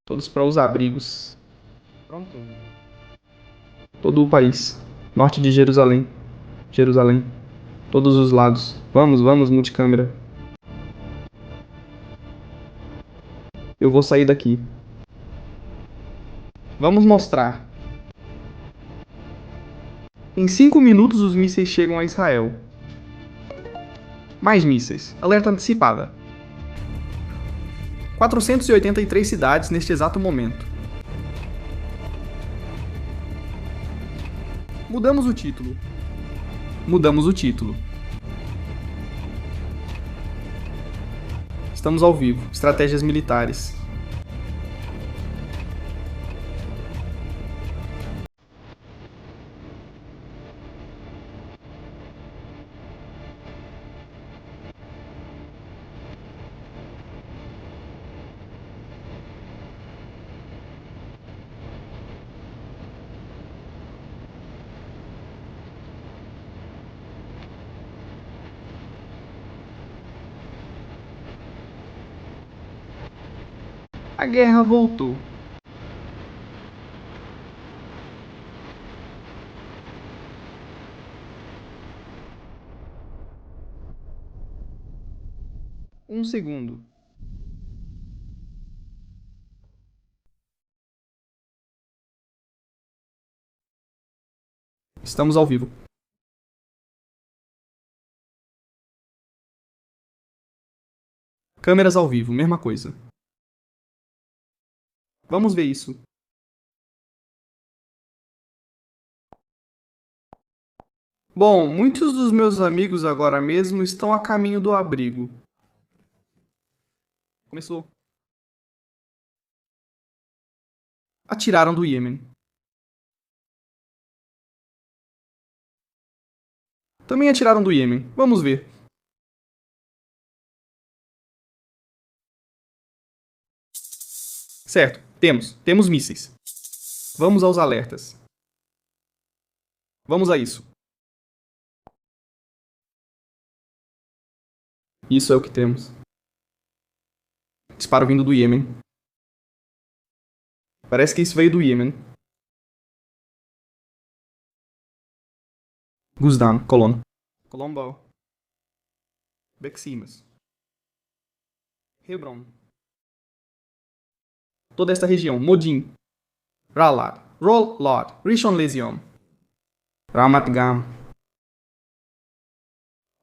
Todos para os abrigos. Pronto. Todo o país. Norte de Jerusalém. Jerusalém. Todos os lados. Vamos, multicâmera. Eu vou sair daqui. Vamos mostrar. Em 5 minutos os mísseis chegam a Israel. Mais mísseis. Alerta antecipada. 483 cidades neste exato momento. Mudamos o título. Mudamos o título. Estamos ao vivo. Estratégias militares. A guerra voltou. Um segundo. Estamos ao vivo. Câmeras ao vivo, mesma coisa. Vamos ver isso. Bom, muitos dos meus amigos agora mesmo estão a caminho do abrigo. Começou. Atiraram do Iêmen. Também atiraram do Iêmen. Vamos ver. Certo, temos mísseis. Vamos aos alertas. Vamos a isso. Isso é o que temos. Disparo vindo do Iêmen. Parece que isso veio do Iêmen. Guzdan, Colono. Colombo. Beximas. Hebron. Toda esta região. Modin. Ralad. Rollod. Rishon Lezion. Ramat Gam.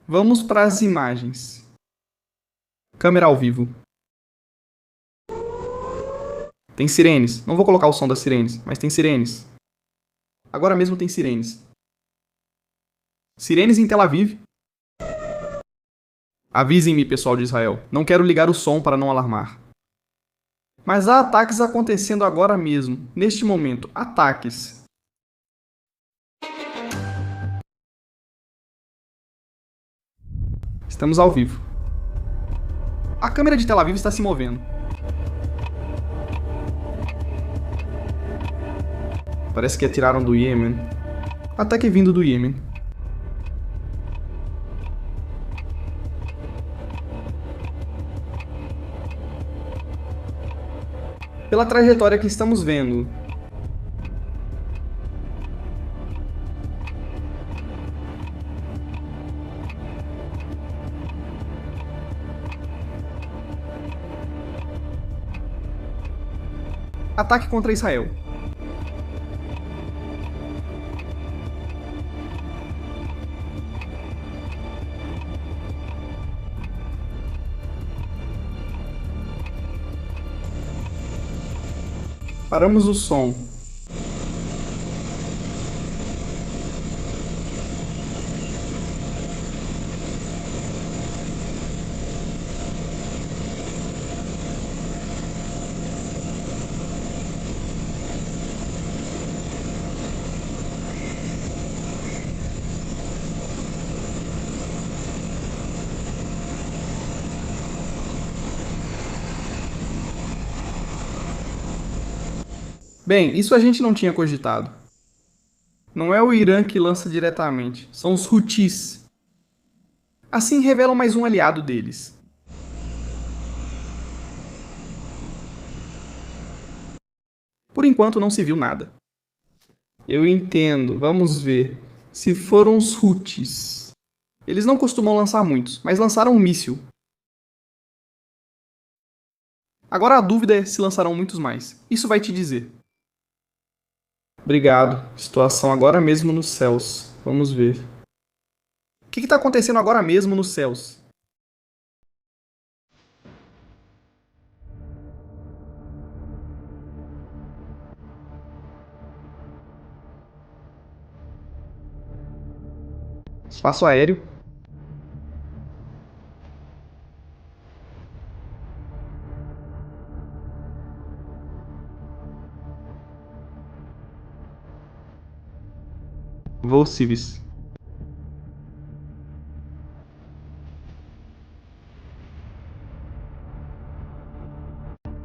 Vamos para as imagens. Câmera ao vivo. Tem sirenes. Não vou colocar o som das sirenes, mas tem sirenes. Agora mesmo tem sirenes. Sirenes em Tel Aviv. Avisem-me, pessoal de Israel. Não quero ligar o som para não alarmar. Mas há ataques acontecendo agora mesmo. Neste momento. Ataques. Estamos ao vivo. A câmera de Tel Aviv está se movendo. Parece que atiraram do Iêmen. Ataque vindo do Iêmen. Pela trajetória que estamos vendo. Ataque contra Israel. Paramos o som. Bem, isso a gente não tinha cogitado. Não é o Irã que lança diretamente, são os Houthis. Assim revelam mais um aliado deles. Por enquanto não se viu nada. Eu entendo, vamos ver. Se foram os Houthis. Eles não costumam lançar muitos, mas lançaram um míssil. Agora a dúvida é se lançarão muitos mais. Isso vai te dizer. Obrigado. Situação agora mesmo nos céus. Vamos ver. O que está acontecendo agora mesmo nos céus? Espaço aéreo. Voos civis.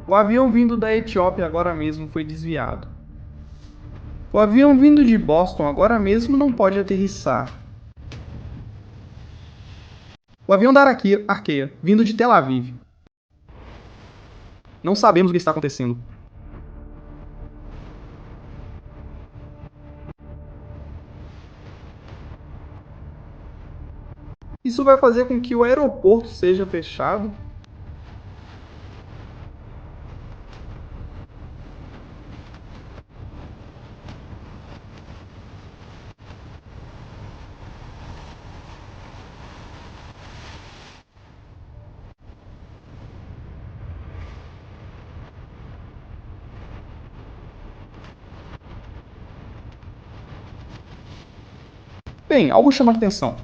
O avião vindo da Etiópia agora mesmo foi desviado. O avião vindo de Boston agora mesmo não pode aterrissar. O avião da Arqueia, vindo de Tel Aviv. Não sabemos o que está acontecendo. Isso vai fazer com que o aeroporto seja fechado? Bem, algo chama atenção.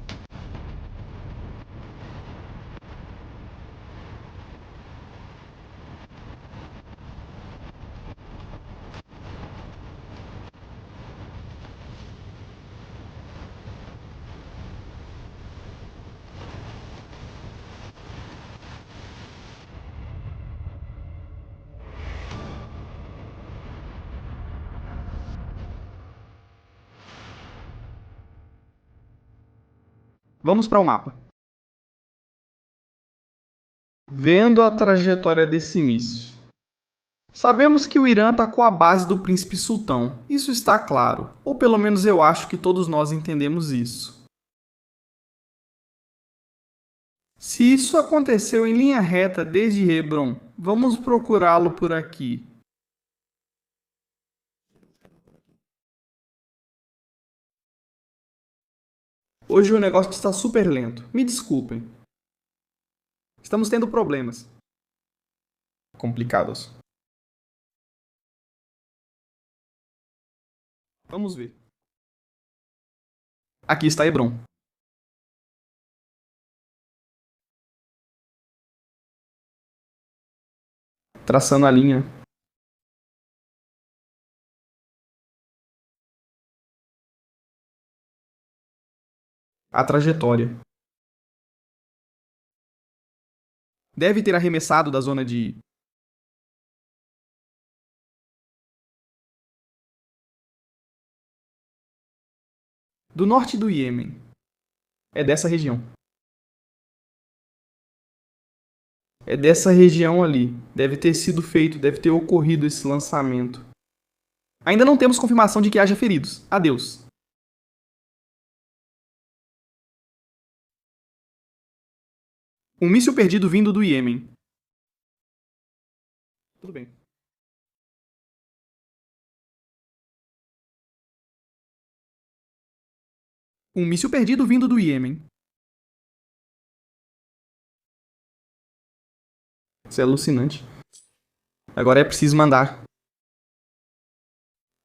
Vamos para o mapa. Vendo a trajetória desse míssil. Sabemos que o Irã atacou a base do Príncipe Sultão. Isso está claro. Ou pelo menos eu acho que todos nós entendemos isso. Se isso aconteceu em linha reta desde Hebron, vamos procurá-lo por aqui. Hoje o negócio está super lento. Me desculpem. Estamos tendo problemas. Complicados. Vamos ver. Aqui está Hebron. Traçando a linha. A trajetória. Deve ter arremessado da zona de... do norte do Iêmen. É dessa região. É dessa região ali. Deve ter sido feito, deve ter ocorrido esse lançamento. Ainda não temos confirmação de que haja feridos. Adeus. Um míssil perdido vindo do Iêmen. Tudo bem. Um míssil perdido vindo do Iêmen. Isso é alucinante. Agora é preciso mandar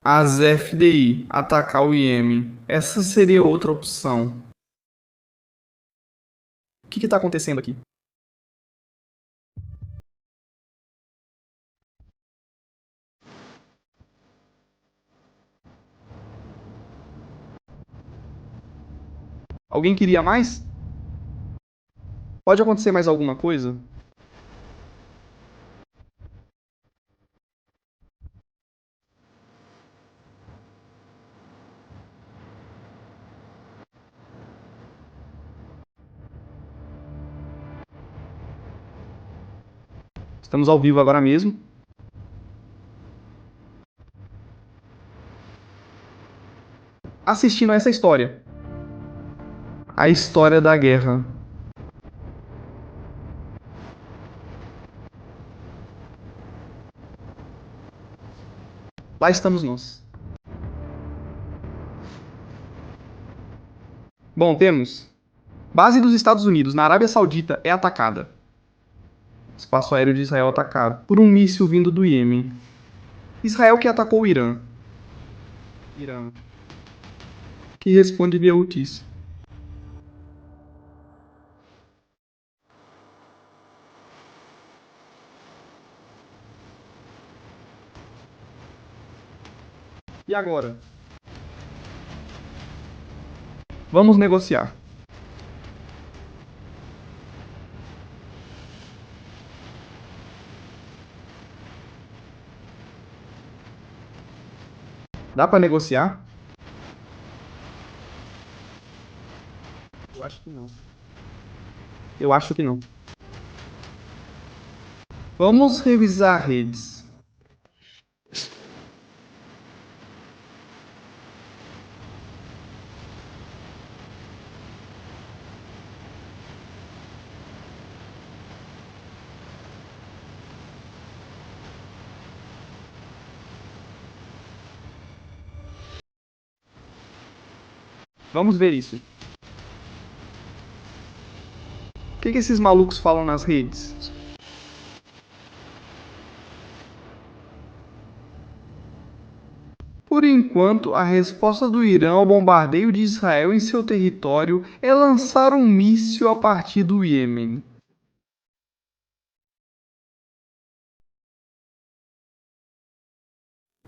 as FDI atacar o Iêmen. Essa seria outra opção. O que está acontecendo aqui? Alguém queria mais? Pode acontecer mais alguma coisa? Estamos ao vivo agora mesmo. Assistindo a essa história. A história da guerra. Lá estamos nós. Bom, temos. Base dos Estados Unidos na Arábia Saudita é atacada. Espaço aéreo de Israel atacado por um míssil vindo do Iêmen. Israel que atacou o Irã. Irã. Que responde via notícia. E agora? Vamos negociar. Dá pra negociar? Eu acho que não. Eu acho que não. Vamos revisar redes. Vamos ver isso. O que esses malucos falam nas redes? Por enquanto, a resposta do Irã ao bombardeio de Israel em seu território é lançar um míssil a partir do Iêmen.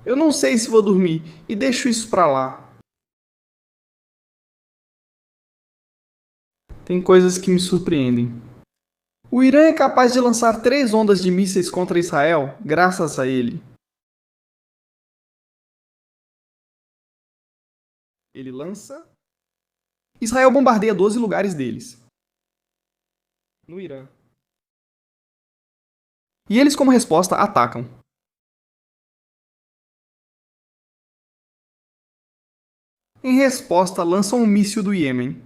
Eu não sei se vou dormir e deixo isso pra lá. Tem coisas que me surpreendem. O Irã é capaz de lançar 3 ondas de mísseis contra Israel, graças a ele. Ele lança. Israel bombardeia 12 lugares deles. No Irã. E eles, como resposta, atacam. Em resposta, lançam um míssil do Iêmen.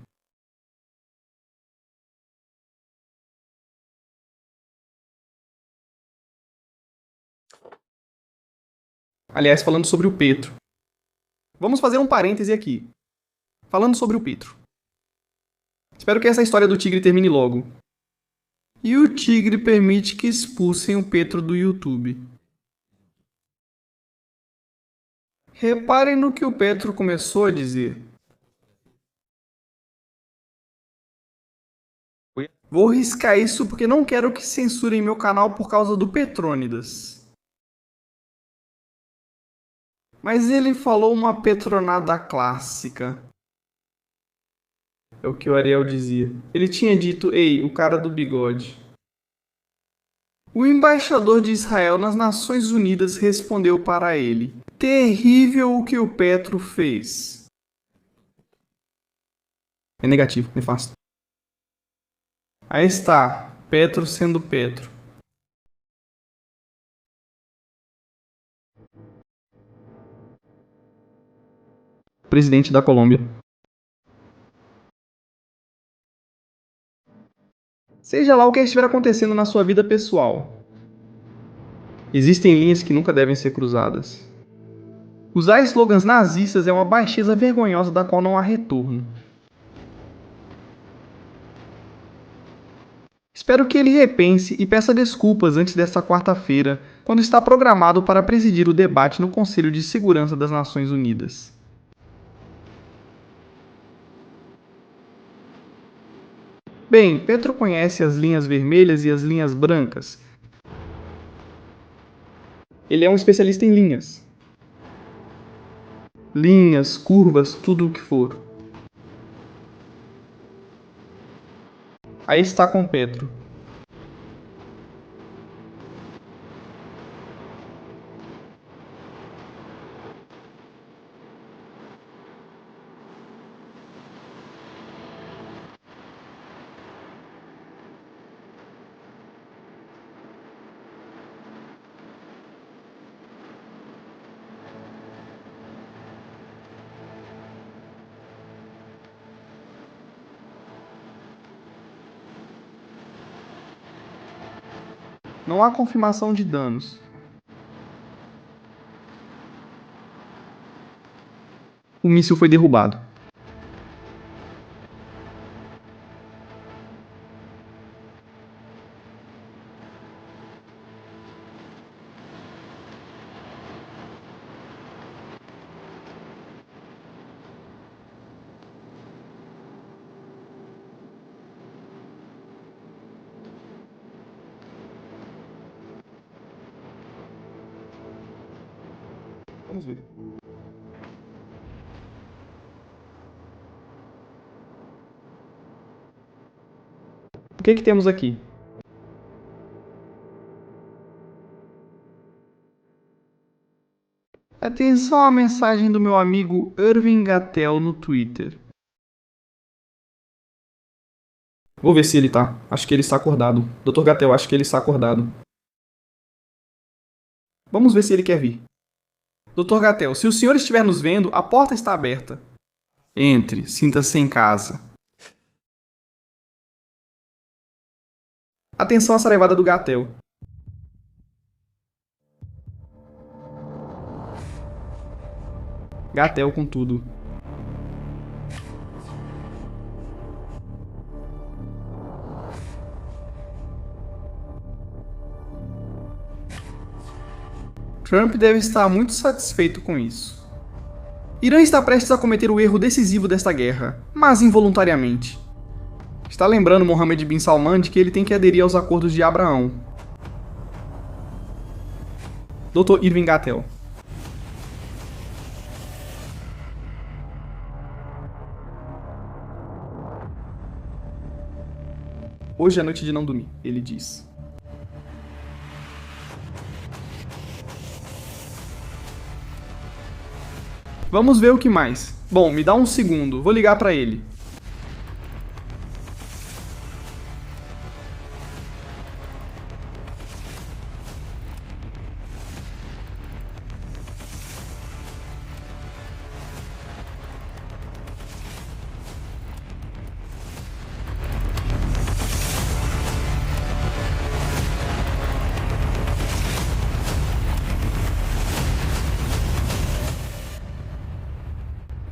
Aliás, falando sobre o Petro. Vamos fazer um parêntese aqui. Falando sobre o Petro. Espero que essa história do tigre termine logo. E o tigre permite que expulsem o Petro do YouTube. Reparem no que o Petro começou a dizer. Vou riscar isso porque não quero que censurem meu canal por causa do Petrônidas. Mas ele falou uma petronada clássica. É o que o Ariel dizia. Ele tinha dito, ei, o cara do bigode. O embaixador de Israel nas Nações Unidas respondeu para ele: terrível o que o Petro fez. É negativo, nefasto. Aí está, Petro sendo Petro. Presidente da Colômbia. Seja lá o que estiver acontecendo na sua vida pessoal, existem linhas que nunca devem ser cruzadas. Usar slogans nazistas é uma baixeza vergonhosa da qual não há retorno. Espero que ele repense e peça desculpas antes desta quarta-feira, quando está programado para presidir o debate no Conselho de Segurança das Nações Unidas. Bem, Petro conhece as linhas vermelhas e as linhas brancas. Ele é um especialista em linhas. Linhas, curvas, tudo o que for. Aí está com Petro. Não há confirmação de danos. O míssil foi derrubado. Vamos ver. que temos aqui? Atenção à mensagem do meu amigo Irving Gatel no Twitter. Vou ver se ele tá. Acho que ele está acordado. Dr. Gatel, acho que ele está acordado. Vamos ver se ele quer vir. Dr. Gatel, se o senhor estiver nos vendo, a porta está aberta. Entre, sinta-se em casa. Atenção à saraivada do Gatel. Gatel com tudo. Trump deve estar muito satisfeito com isso. Irã está prestes a cometer o erro decisivo desta guerra, mas involuntariamente. Está lembrando Mohammed bin Salman de que ele tem que aderir aos acordos de Abraão. Dr. Irving Gatel. Hoje é noite de não dormir, ele diz. Vamos ver o que mais. Bom, me dá um segundo, vou ligar pra ele.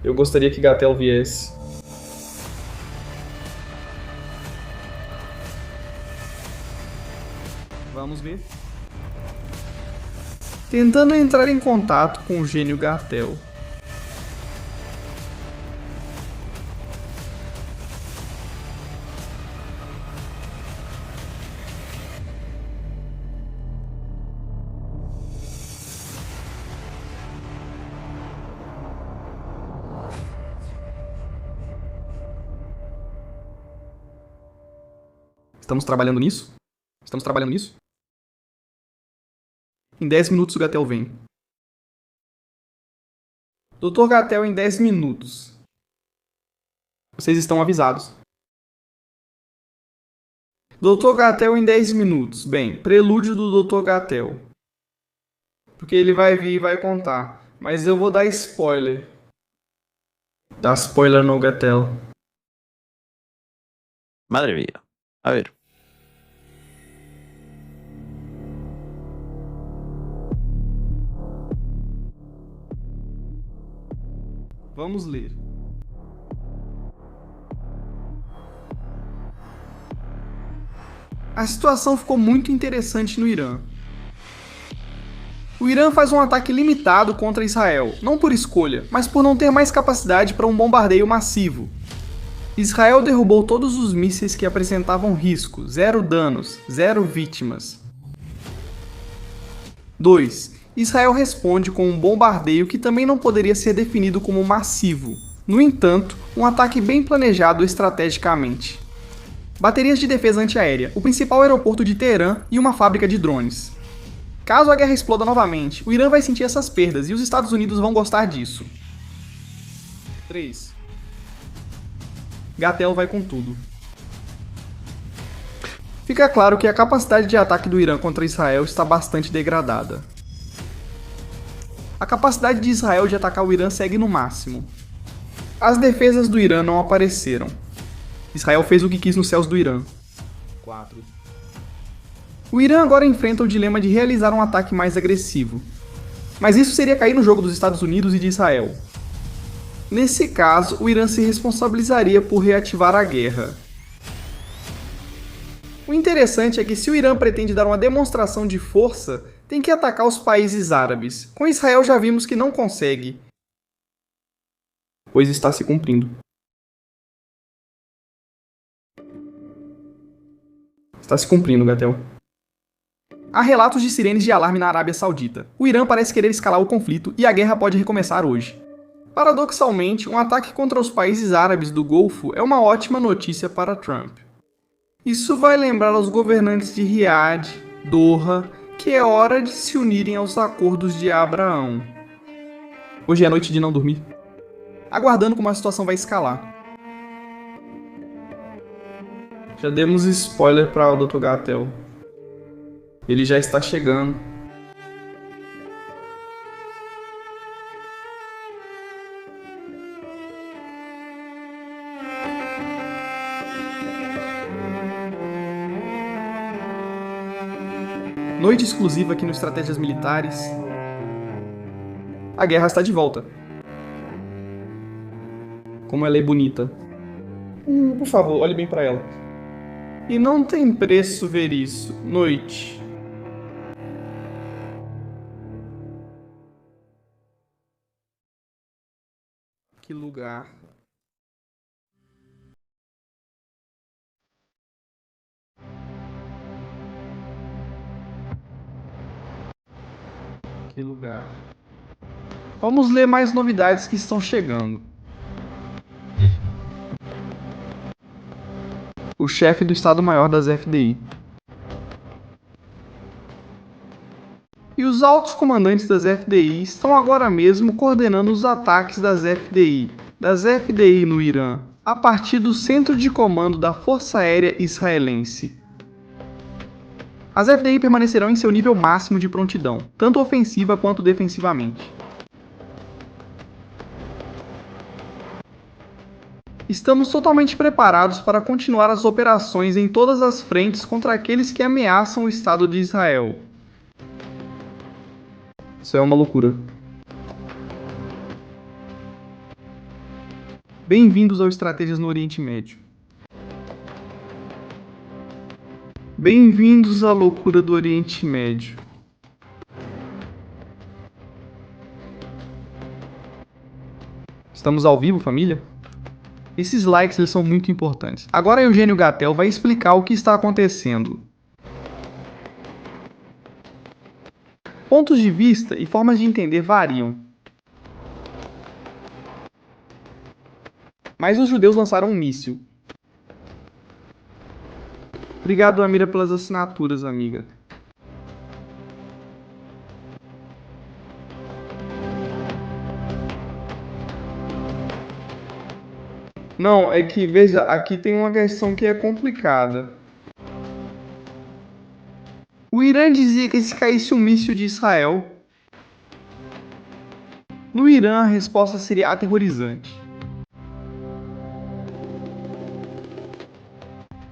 Eu gostaria que Gatel viesse. Vamos ver. Tentando entrar em contato com o gênio Gatel. Estamos trabalhando nisso? Estamos trabalhando nisso? Em 10 minutos o Gatel vem. Dr. Gatel em 10 minutos. Vocês estão avisados. Dr. Gatel em 10 minutos. Bem, prelúdio do Dr. Gatel. Porque ele vai vir e vai contar. Mas eu vou dar spoiler. Dá spoiler no Gatel. Madre mía. A ver. Vamos ler. A situação ficou muito interessante no Irã. O Irã faz um ataque limitado contra Israel, não por escolha, mas por não ter mais capacidade para um bombardeio massivo. Israel derrubou todos os mísseis que apresentavam risco, 0 danos, 0 vítimas. 2. Israel responde com um bombardeio que também não poderia ser definido como massivo. No entanto, um ataque bem planejado estrategicamente. Baterias de defesa antiaérea, o principal aeroporto de Teherã e uma fábrica de drones. Caso a guerra exploda novamente, o Irã vai sentir essas perdas e os Estados Unidos vão gostar disso. 3. Gatel vai com tudo. Fica claro que a capacidade de ataque do Irã contra Israel está bastante degradada. A capacidade de Israel de atacar o Irã segue no máximo. As defesas do Irã não apareceram. Israel fez o que quis nos céus do Irã. 4. O Irã agora enfrenta o dilema de realizar um ataque mais agressivo. Mas isso seria cair no jogo dos Estados Unidos e de Israel. Nesse caso, o Irã se responsabilizaria por reativar a guerra. O interessante é que se o Irã pretende dar uma demonstração de força, tem que atacar os países árabes. Com Israel já vimos que não consegue. Pois está se cumprindo. Está se cumprindo, Gatel. Há relatos de sirenes de alarme na Arábia Saudita. O Irã parece querer escalar o conflito e a guerra pode recomeçar hoje. Paradoxalmente, um ataque contra os países árabes do Golfo é uma ótima notícia para Trump. Isso vai lembrar aos governantes de Riad, Doha, que é hora de se unirem aos acordos de Abraão. Hoje é noite de não dormir, aguardando como a situação vai escalar. Já demos spoiler para o Dr. Gatel. Ele já está chegando. Noite exclusiva aqui no Estratégias Militares. A guerra está de volta. Como ela é bonita. Por favor, olhe bem para ela. E não tem preço ver isso. Noite. Que lugar. Que lugar. Vamos ler mais novidades que estão chegando. O chefe do Estado-Maior das FDI. E os altos comandantes das FDI estão agora mesmo coordenando os ataques das FDI no Irã, a partir do centro de comando da Força Aérea Israelense. As FDI permanecerão em seu nível máximo de prontidão, tanto ofensiva quanto defensivamente. Estamos totalmente preparados para continuar as operações em todas as frentes contra aqueles que ameaçam o Estado de Israel. Isso é uma loucura. Bem-vindos ao Estratégias no Oriente Médio. Bem-vindos à loucura do Oriente Médio. Estamos ao vivo, família? Esses likes eles são muito importantes. Agora Eugênio Gatel vai explicar o que está acontecendo. Pontos de vista e formas de entender variam. Mas os judeus lançaram um míssil. Obrigado, Amira, pelas assinaturas, amiga. Não, é que, veja, aqui tem uma questão que é complicada. O Irã dizia que se caísse um míssil de Israel, no Irã a resposta seria aterrorizante.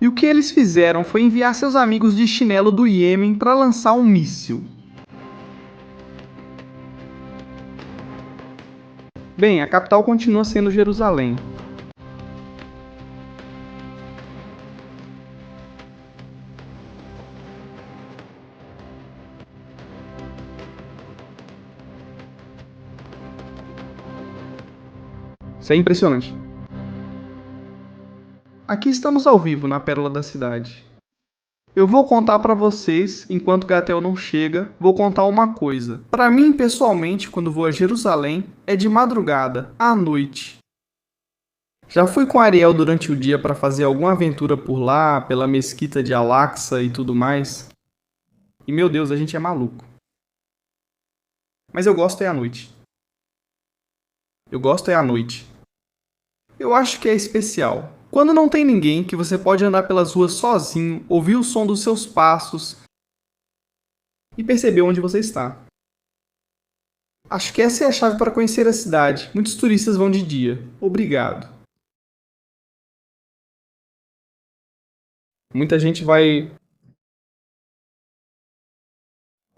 E o que eles fizeram foi enviar seus amigos de chinelo do Iêmen para lançar um míssil. Bem, a capital continua sendo Jerusalém. Isso é impressionante. Aqui estamos ao vivo na Pérola da Cidade. Eu vou contar pra vocês, enquanto Gatel não chega, vou contar uma coisa. Pra mim, pessoalmente, quando vou a Jerusalém, é de madrugada, à noite. Já fui com Ariel durante o dia pra fazer alguma aventura por lá, pela mesquita de Al-Aqsa e tudo mais. E meu Deus, a gente é maluco. Mas eu gosto é à noite. Eu gosto é à noite. Eu acho que é especial. Quando não tem ninguém, que você pode andar pelas ruas sozinho, ouvir o som dos seus passos e perceber onde você está. Acho que essa é a chave para conhecer a cidade. Muitos turistas vão de dia. Obrigado. Muita gente vai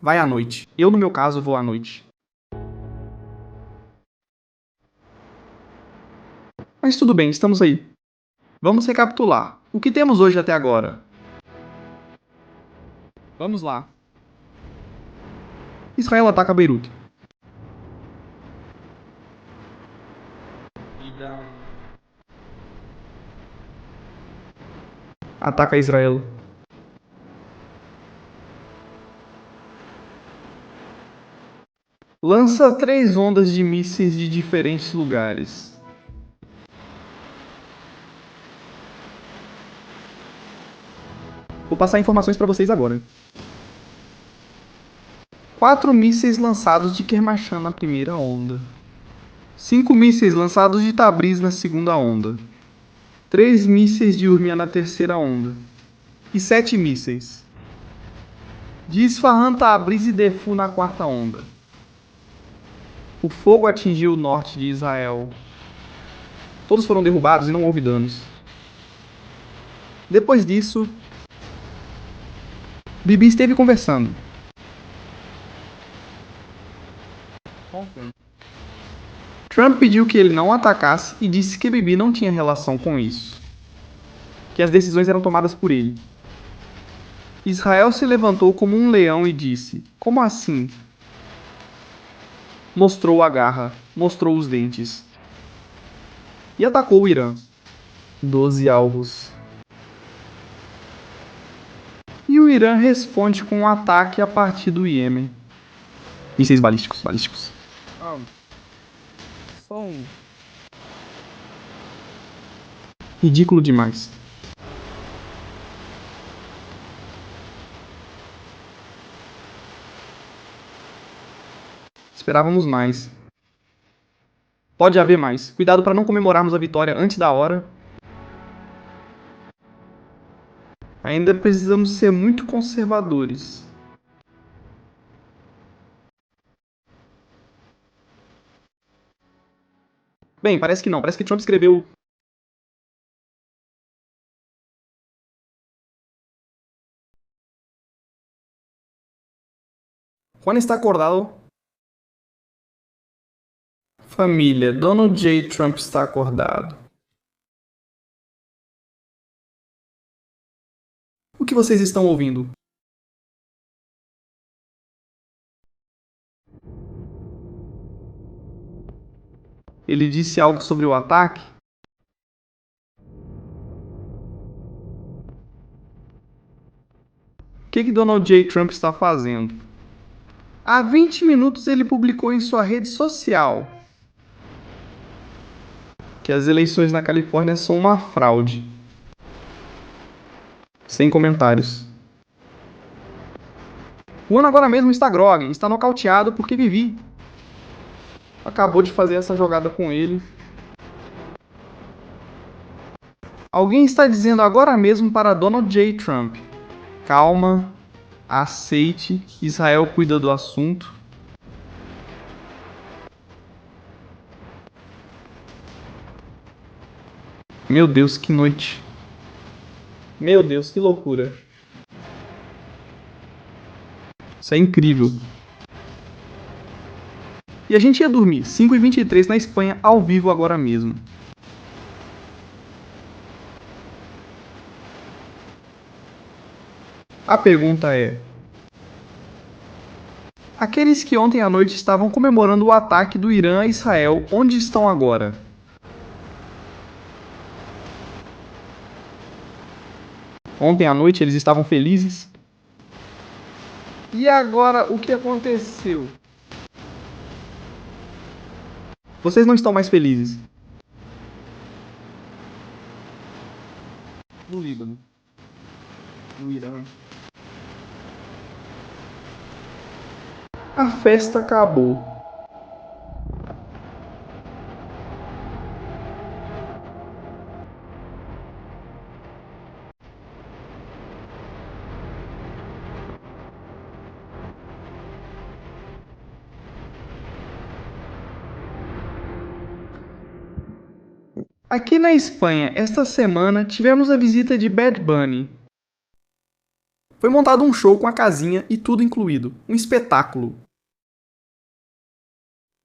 à noite. Eu, no meu caso, vou à noite. Mas tudo bem, estamos aí. Vamos recapitular. O que temos hoje até agora? Vamos lá. Israel ataca Beirute. Ataca Israel. Lança 3 ondas de mísseis de diferentes lugares. Vou passar informações para vocês agora. 4 mísseis lançados de Kermachan na primeira onda. 5 mísseis lançados de Tabriz na segunda onda. 3 mísseis de Urmia na terceira onda. E 7 mísseis de Isfahan, Tabriz e Defu na quarta onda. O fogo atingiu o norte de Israel. Todos foram derrubados e não houve danos. Depois disso, Bibi esteve conversando. Trump pediu que ele não atacasse e disse que Bibi não tinha relação com isso, que as decisões eram tomadas por ele. Israel se levantou como um leão e disse: "Como assim?" Mostrou a garra, mostrou os dentes. E atacou o Irã. 12 alvos. E o Irã responde com um ataque a partir do Iêmen. Mísseis balísticos. Ridículo demais. Esperávamos mais. Pode haver mais. Cuidado para não comemorarmos a vitória antes da hora. Ainda precisamos ser muito conservadores. Bem, parece que não. Parece que Trump escreveu... Juan está acordado. Família, Donald J. Trump está acordado. O que vocês estão ouvindo? Ele disse algo sobre o ataque? O que Donald J. Trump está fazendo? Há 20 minutos ele publicou em sua rede social que as eleições na Califórnia são uma fraude. Sem comentários. Juan agora mesmo está grogue, está nocauteado porque Vivi acabou de fazer essa jogada com ele. Alguém está dizendo agora mesmo para Donald J. Trump: calma, aceite, Israel cuida do assunto. Meu Deus, que noite. Meu Deus, que loucura. Isso é incrível. E a gente ia dormir, 5h23 na Espanha, ao vivo agora mesmo. A pergunta é: aqueles que ontem à noite estavam comemorando o ataque do Irã a Israel, onde estão agora? Ontem à noite eles estavam felizes? E agora o que aconteceu? Vocês não estão mais felizes. No Líbano. No Irã. A festa acabou. Aqui na Espanha, esta semana, tivemos a visita de Bad Bunny. Foi montado um show com a casinha e tudo incluído. Um espetáculo.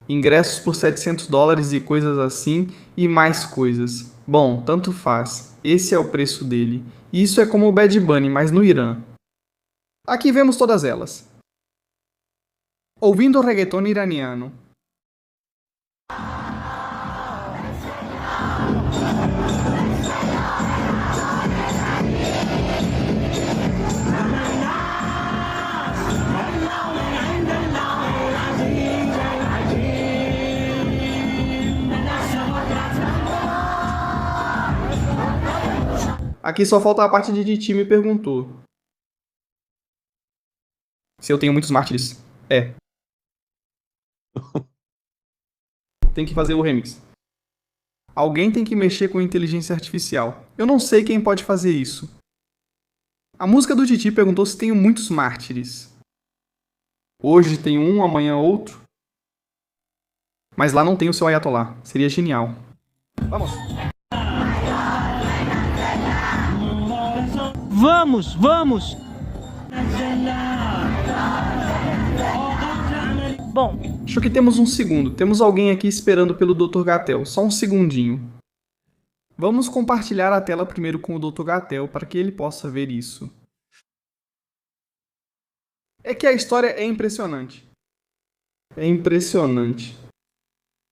Ingressos por $700 e coisas assim, e mais coisas. Bom, tanto faz. Esse é o preço dele. Isso é como o Bad Bunny, mas no Irã. Aqui vemos todas elas. Ouvindo o reggaeton iraniano. Aqui só falta a parte de Titi me perguntou. Se eu tenho muitos mártires. É. Tem que fazer o remix. Alguém tem que mexer com inteligência artificial. Eu não sei quem pode fazer isso. A música do Titi perguntou se tenho muitos mártires. Hoje tem um, amanhã outro. Mas lá não tem o seu Ayatollah. Seria genial. Vamos! Vamos, vamos! Bom, Acho que temos um segundo. Temos alguém aqui esperando pelo Dr. Gatel. Só um segundinho. Vamos compartilhar a tela primeiro com o Dr. Gatel para que ele possa ver isso. É que a história é impressionante. É impressionante.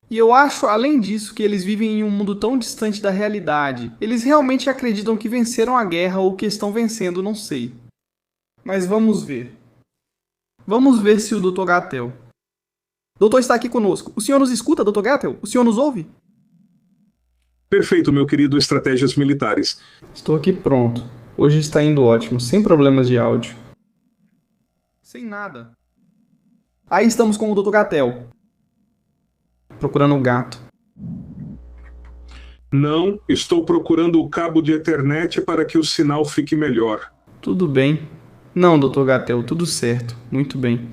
E eu acho, além disso, que eles vivem em um mundo tão distante da realidade. Eles realmente acreditam que venceram a guerra ou que estão vencendo, não sei. Mas vamos ver. Vamos ver se o Dr. Gatel... Doutor está aqui conosco. O senhor nos escuta, Dr. Gatel? O senhor nos ouve? Perfeito, meu querido Estratégias Militares. Estou aqui pronto. Hoje está indo ótimo, sem problemas de áudio. Sem nada. Aí estamos com o Dr. Gatel. Procurando o gato. Não, estou procurando o cabo de Ethernet para que o sinal fique melhor. Tudo bem. Não, Dr. Gatel, tudo certo. Muito bem.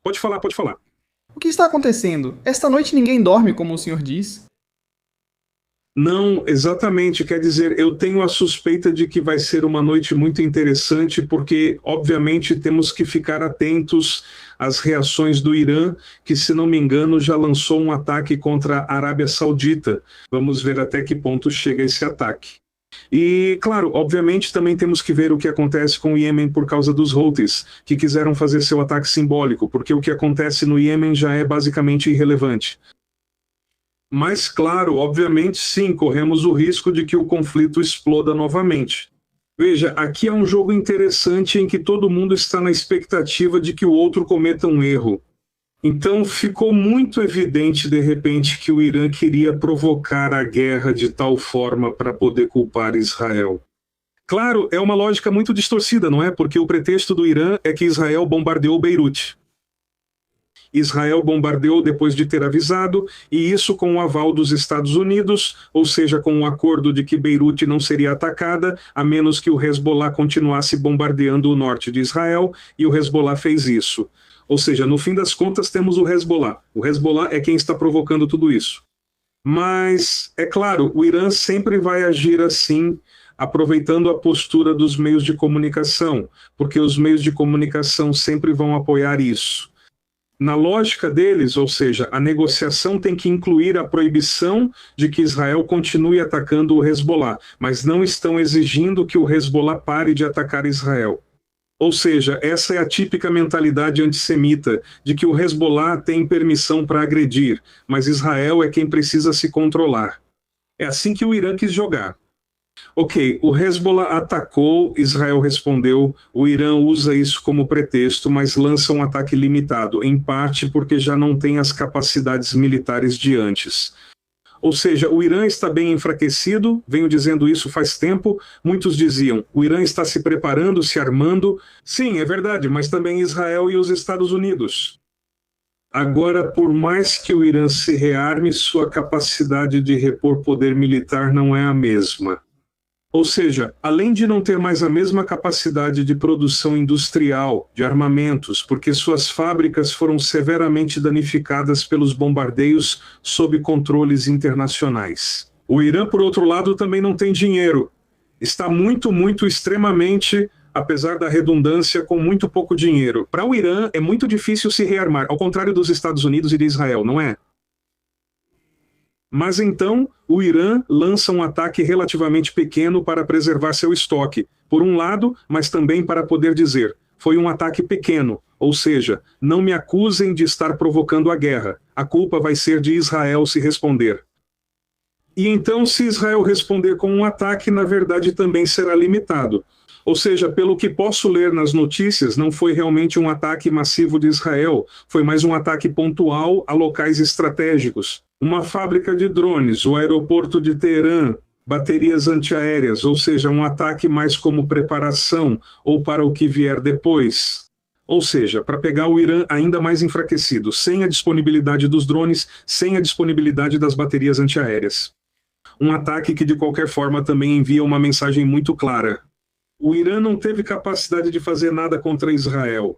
Pode falar, pode falar. O que está acontecendo? Esta noite ninguém dorme, como o senhor diz. Não, exatamente. Quer dizer, eu tenho a suspeita de que vai ser uma noite muito interessante, porque, obviamente, temos que ficar atentos às reações do Irã, que, se não me engano, já lançou um ataque contra a Arábia Saudita. Vamos ver até que ponto chega esse ataque. E, claro, obviamente também temos que ver o que acontece com o Iêmen por causa dos Houthis, que quiseram fazer seu ataque simbólico, porque o que acontece no Iêmen já é basicamente irrelevante. Mas, claro, obviamente, sim, corremos o risco de que o conflito exploda novamente. Veja, aqui é um jogo interessante em que todo mundo está na expectativa de que o outro cometa um erro. Então ficou muito evidente, de repente, que o Irã queria provocar a guerra de tal forma para poder culpar Israel. Claro, é uma lógica muito distorcida, não é? Porque o pretexto do Irã é que Israel bombardeou Beirute. Israel bombardeou depois de ter avisado, e isso com o aval dos Estados Unidos, ou seja, com o acordo de que Beirute não seria atacada, a menos que o Hezbollah continuasse bombardeando o norte de Israel, e o Hezbollah fez isso. Ou seja, no fim das contas temos o Hezbollah. O Hezbollah é quem está provocando tudo isso. Mas, é claro, o Irã sempre vai agir assim, aproveitando a postura dos meios de comunicação, porque os meios de comunicação sempre vão apoiar isso. Na lógica deles, ou seja, a negociação tem que incluir a proibição de que Israel continue atacando o Hezbollah, mas não estão exigindo que o Hezbollah pare de atacar Israel. Ou seja, essa é a típica mentalidade antissemita, de que o Hezbollah tem permissão para agredir, mas Israel é quem precisa se controlar. É assim que o Irã quis jogar. Ok, o Hezbollah atacou, Israel respondeu, o Irã usa isso como pretexto, mas lança um ataque limitado, em parte porque já não tem as capacidades militares de antes. Ou seja, o Irã está bem enfraquecido, venho dizendo isso faz tempo, muitos diziam, o Irã está se preparando, se armando. Sim, é verdade, mas também Israel e os Estados Unidos. Agora, por mais que o Irã se rearme, sua capacidade de repor poder militar não é a mesma. Ou seja, além de não ter mais a mesma capacidade de produção industrial, de armamentos, porque suas fábricas foram severamente danificadas pelos bombardeios sob controles internacionais. O Irã, por outro lado, também não tem dinheiro. Está muito, extremamente, apesar da redundância, com muito pouco dinheiro. Para o Irã, é muito difícil se rearmar, ao contrário dos Estados Unidos e de Israel, não é? Mas então, o Irã lança um ataque relativamente pequeno para preservar seu estoque, por um lado, mas também para poder dizer, foi um ataque pequeno, ou seja, não me acusem de estar provocando a guerra, a culpa vai ser de Israel se responder. E então, se Israel responder com um ataque, na verdade também será limitado. Ou seja, pelo que posso ler nas notícias, não foi realmente um ataque massivo de Israel, foi mais um ataque pontual a locais estratégicos. Uma fábrica de drones, o aeroporto de Teherã, baterias antiaéreas, ou seja, um ataque mais como preparação ou para o que vier depois. Ou seja, para pegar o Irã ainda mais enfraquecido, sem a disponibilidade dos drones, sem a disponibilidade das baterias antiaéreas. Um ataque que, de qualquer forma, também envia uma mensagem muito clara. O Irã não teve capacidade de fazer nada contra Israel.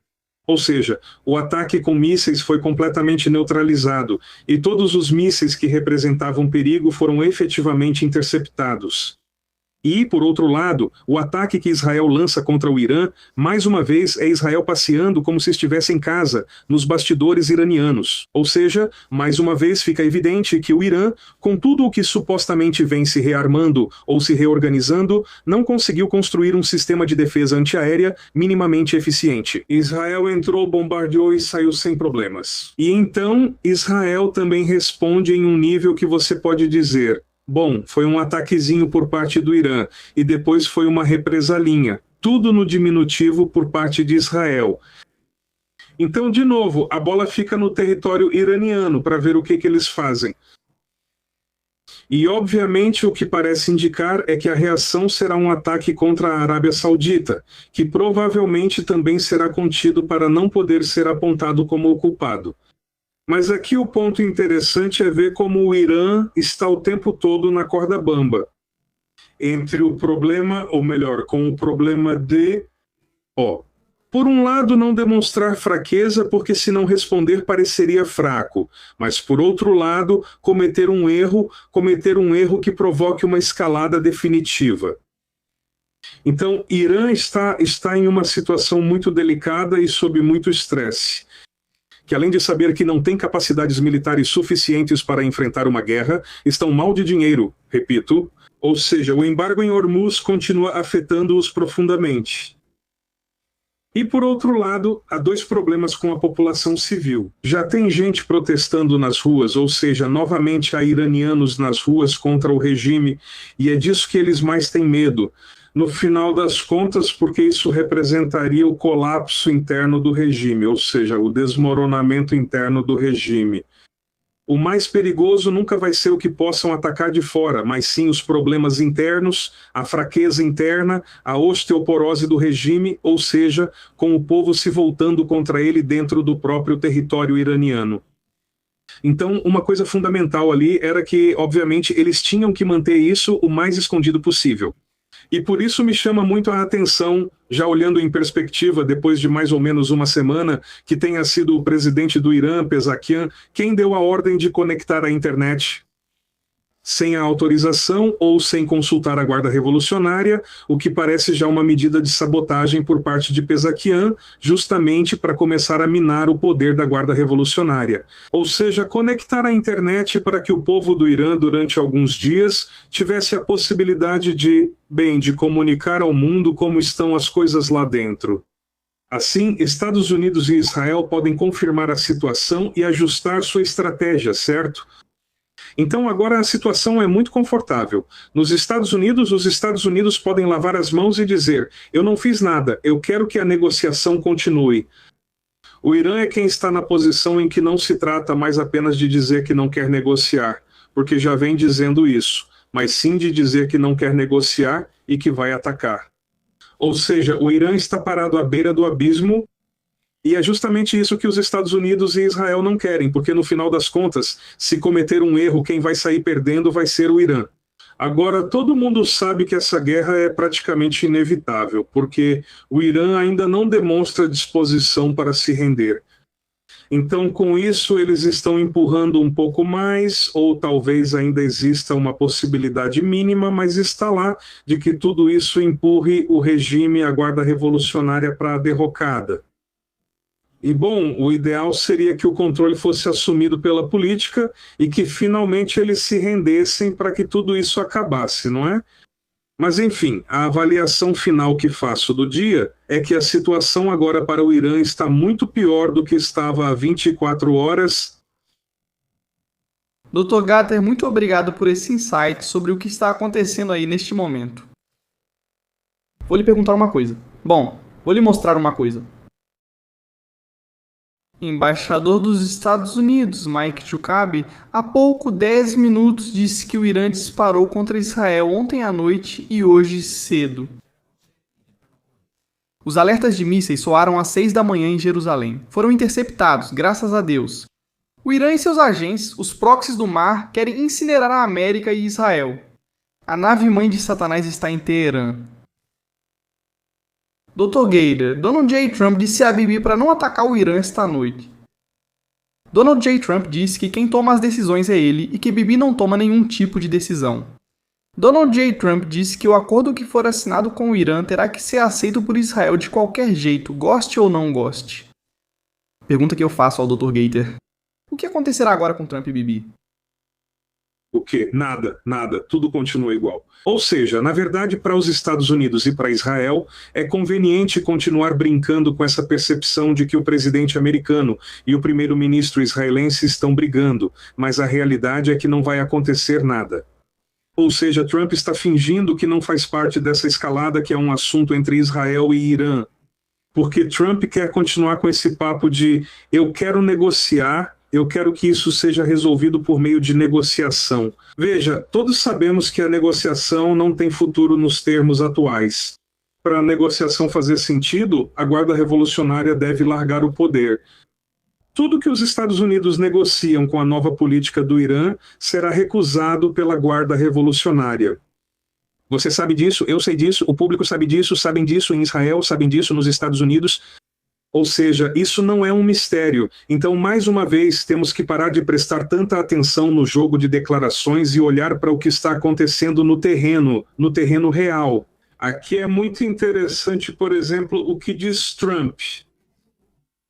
Ou seja, o ataque com mísseis foi completamente neutralizado, e todos os mísseis que representavam perigo foram efetivamente interceptados. E, por outro lado, o ataque que Israel lança contra o Irã, mais uma vez, é Israel passeando como se estivesse em casa, nos bastidores iranianos. Ou seja, mais uma vez fica evidente que o Irã, com tudo o que supostamente vem se rearmando ou se reorganizando, não conseguiu construir um sistema de defesa antiaérea minimamente eficiente. Israel entrou, bombardeou e saiu sem problemas. E então, Israel também responde em um nível que você pode dizer: bom, foi um ataquezinho por parte do Irã, e depois foi uma represalinha, tudo no diminutivo por parte de Israel. Então, de novo, a bola fica no território iraniano para ver o que eles fazem. E, obviamente, o que parece indicar é que a reação será um ataque contra a Arábia Saudita, que provavelmente também será contido para não poder ser apontado como o culpado. Mas aqui o ponto interessante é ver como o Irã está o tempo todo na corda bamba. Entre o problema, ou melhor, com o problema de... por um lado, não demonstrar fraqueza, porque se não responder pareceria fraco. Mas, por outro lado, cometer um erro que provoque uma escalada definitiva. Então, Irã está em uma situação muito delicada e sob muito estresse, que além de saber que não tem capacidades militares suficientes para enfrentar uma guerra, estão mal de dinheiro, repito. Ou seja, o embargo em Hormuz continua afetando-os profundamente. E por outro lado, há dois problemas com a população civil. Já tem gente protestando nas ruas, ou seja, novamente há iranianos nas ruas contra o regime, e é disso que eles mais têm medo. No final das contas, porque isso representaria o colapso interno do regime, ou seja, o desmoronamento interno do regime. O mais perigoso nunca vai ser o que possam atacar de fora, mas sim os problemas internos, a fraqueza interna, a osteoporose do regime, ou seja, com o povo se voltando contra ele dentro do próprio território iraniano. Então, uma coisa fundamental ali era que, obviamente, eles tinham que manter isso o mais escondido possível. E por isso me chama muito a atenção, já olhando em perspectiva, depois de mais ou menos uma semana, que tenha sido o presidente do Irã, Pezeshkian, quem deu a ordem de conectar a internet sem a autorização ou sem consultar a Guarda Revolucionária, o que parece já uma medida de sabotagem por parte de Pezeshkian, justamente para começar a minar o poder da Guarda Revolucionária. Ou seja, conectar a internet para que o povo do Irã, durante alguns dias, tivesse a possibilidade de comunicar ao mundo como estão as coisas lá dentro. Assim, Estados Unidos e Israel podem confirmar a situação e ajustar sua estratégia, certo? Então agora a situação é muito confortável. Nos Estados Unidos, os Estados Unidos podem lavar as mãos e dizer: eu não fiz nada, eu quero que a negociação continue. O Irã é quem está na posição em que não se trata mais apenas de dizer que não quer negociar, porque já vem dizendo isso, mas sim de dizer que não quer negociar e que vai atacar. Ou seja, o Irã está parado à beira do abismo. E é justamente isso que os Estados Unidos e Israel não querem, porque no final das contas, se cometer um erro, quem vai sair perdendo vai ser o Irã. Agora, todo mundo sabe que essa guerra é praticamente inevitável, porque o Irã ainda não demonstra disposição para se render. Então, com isso, eles estão empurrando um pouco mais, ou talvez ainda exista uma possibilidade mínima, mas está lá, de que tudo isso empurre o regime, a Guarda Revolucionária, para a derrocada. E, bom, o ideal seria que o controle fosse assumido pela política e que finalmente eles se rendessem para que tudo isso acabasse, não é? Mas, enfim, a avaliação final que faço do dia é que a situação agora para o Irã está muito pior do que estava há 24 horas. Dr. Gatter, muito obrigado por esse insight sobre o que está acontecendo aí neste momento. Vou lhe perguntar uma coisa. Vou lhe mostrar uma coisa. Embaixador dos Estados Unidos, Mike Chukabe, há pouco 10 minutos disse que o Irã disparou contra Israel ontem à noite e hoje cedo. Os alertas de mísseis soaram às 6 da manhã em Jerusalém. Foram interceptados, graças a Deus. O Irã e seus agentes, os proxies do mar, querem incinerar a América e Israel. A nave-mãe de Satanás está em Teherã. Dr. Gator, Donald J. Trump disse a Bibi para não atacar o Irã esta noite. Donald J. Trump disse que quem toma as decisões é ele e que Bibi não toma nenhum tipo de decisão. Donald J. Trump disse que o acordo que for assinado com o Irã terá que ser aceito por Israel de qualquer jeito, goste ou não goste. Pergunta que eu faço ao Dr. Gator. O que acontecerá agora com Trump e Bibi? O quê? Nada, nada. Tudo continua igual. Ou seja, na verdade, para os Estados Unidos e para Israel, é conveniente continuar brincando com essa percepção de que o presidente americano e o primeiro-ministro israelense estão brigando, mas a realidade é que não vai acontecer nada. Ou seja, Trump está fingindo que não faz parte dessa escalada que é um assunto entre Israel e Irã. Porque Trump quer continuar com esse papo de eu quero negociar, eu quero que isso seja resolvido por meio de negociação. Veja, todos sabemos que a negociação não tem futuro nos termos atuais. Para a negociação fazer sentido, a Guarda Revolucionária deve largar o poder. Tudo que os Estados Unidos negociam com a nova política do Irã será recusado pela Guarda Revolucionária. Você sabe disso, eu sei disso, o público sabe disso, sabem disso em Israel, sabem disso nos Estados Unidos. Ou seja, isso não é um mistério. Então, mais uma vez, temos que parar de prestar tanta atenção no jogo de declarações e olhar para o que está acontecendo no terreno real. Aqui é muito interessante, por exemplo, o que diz Trump.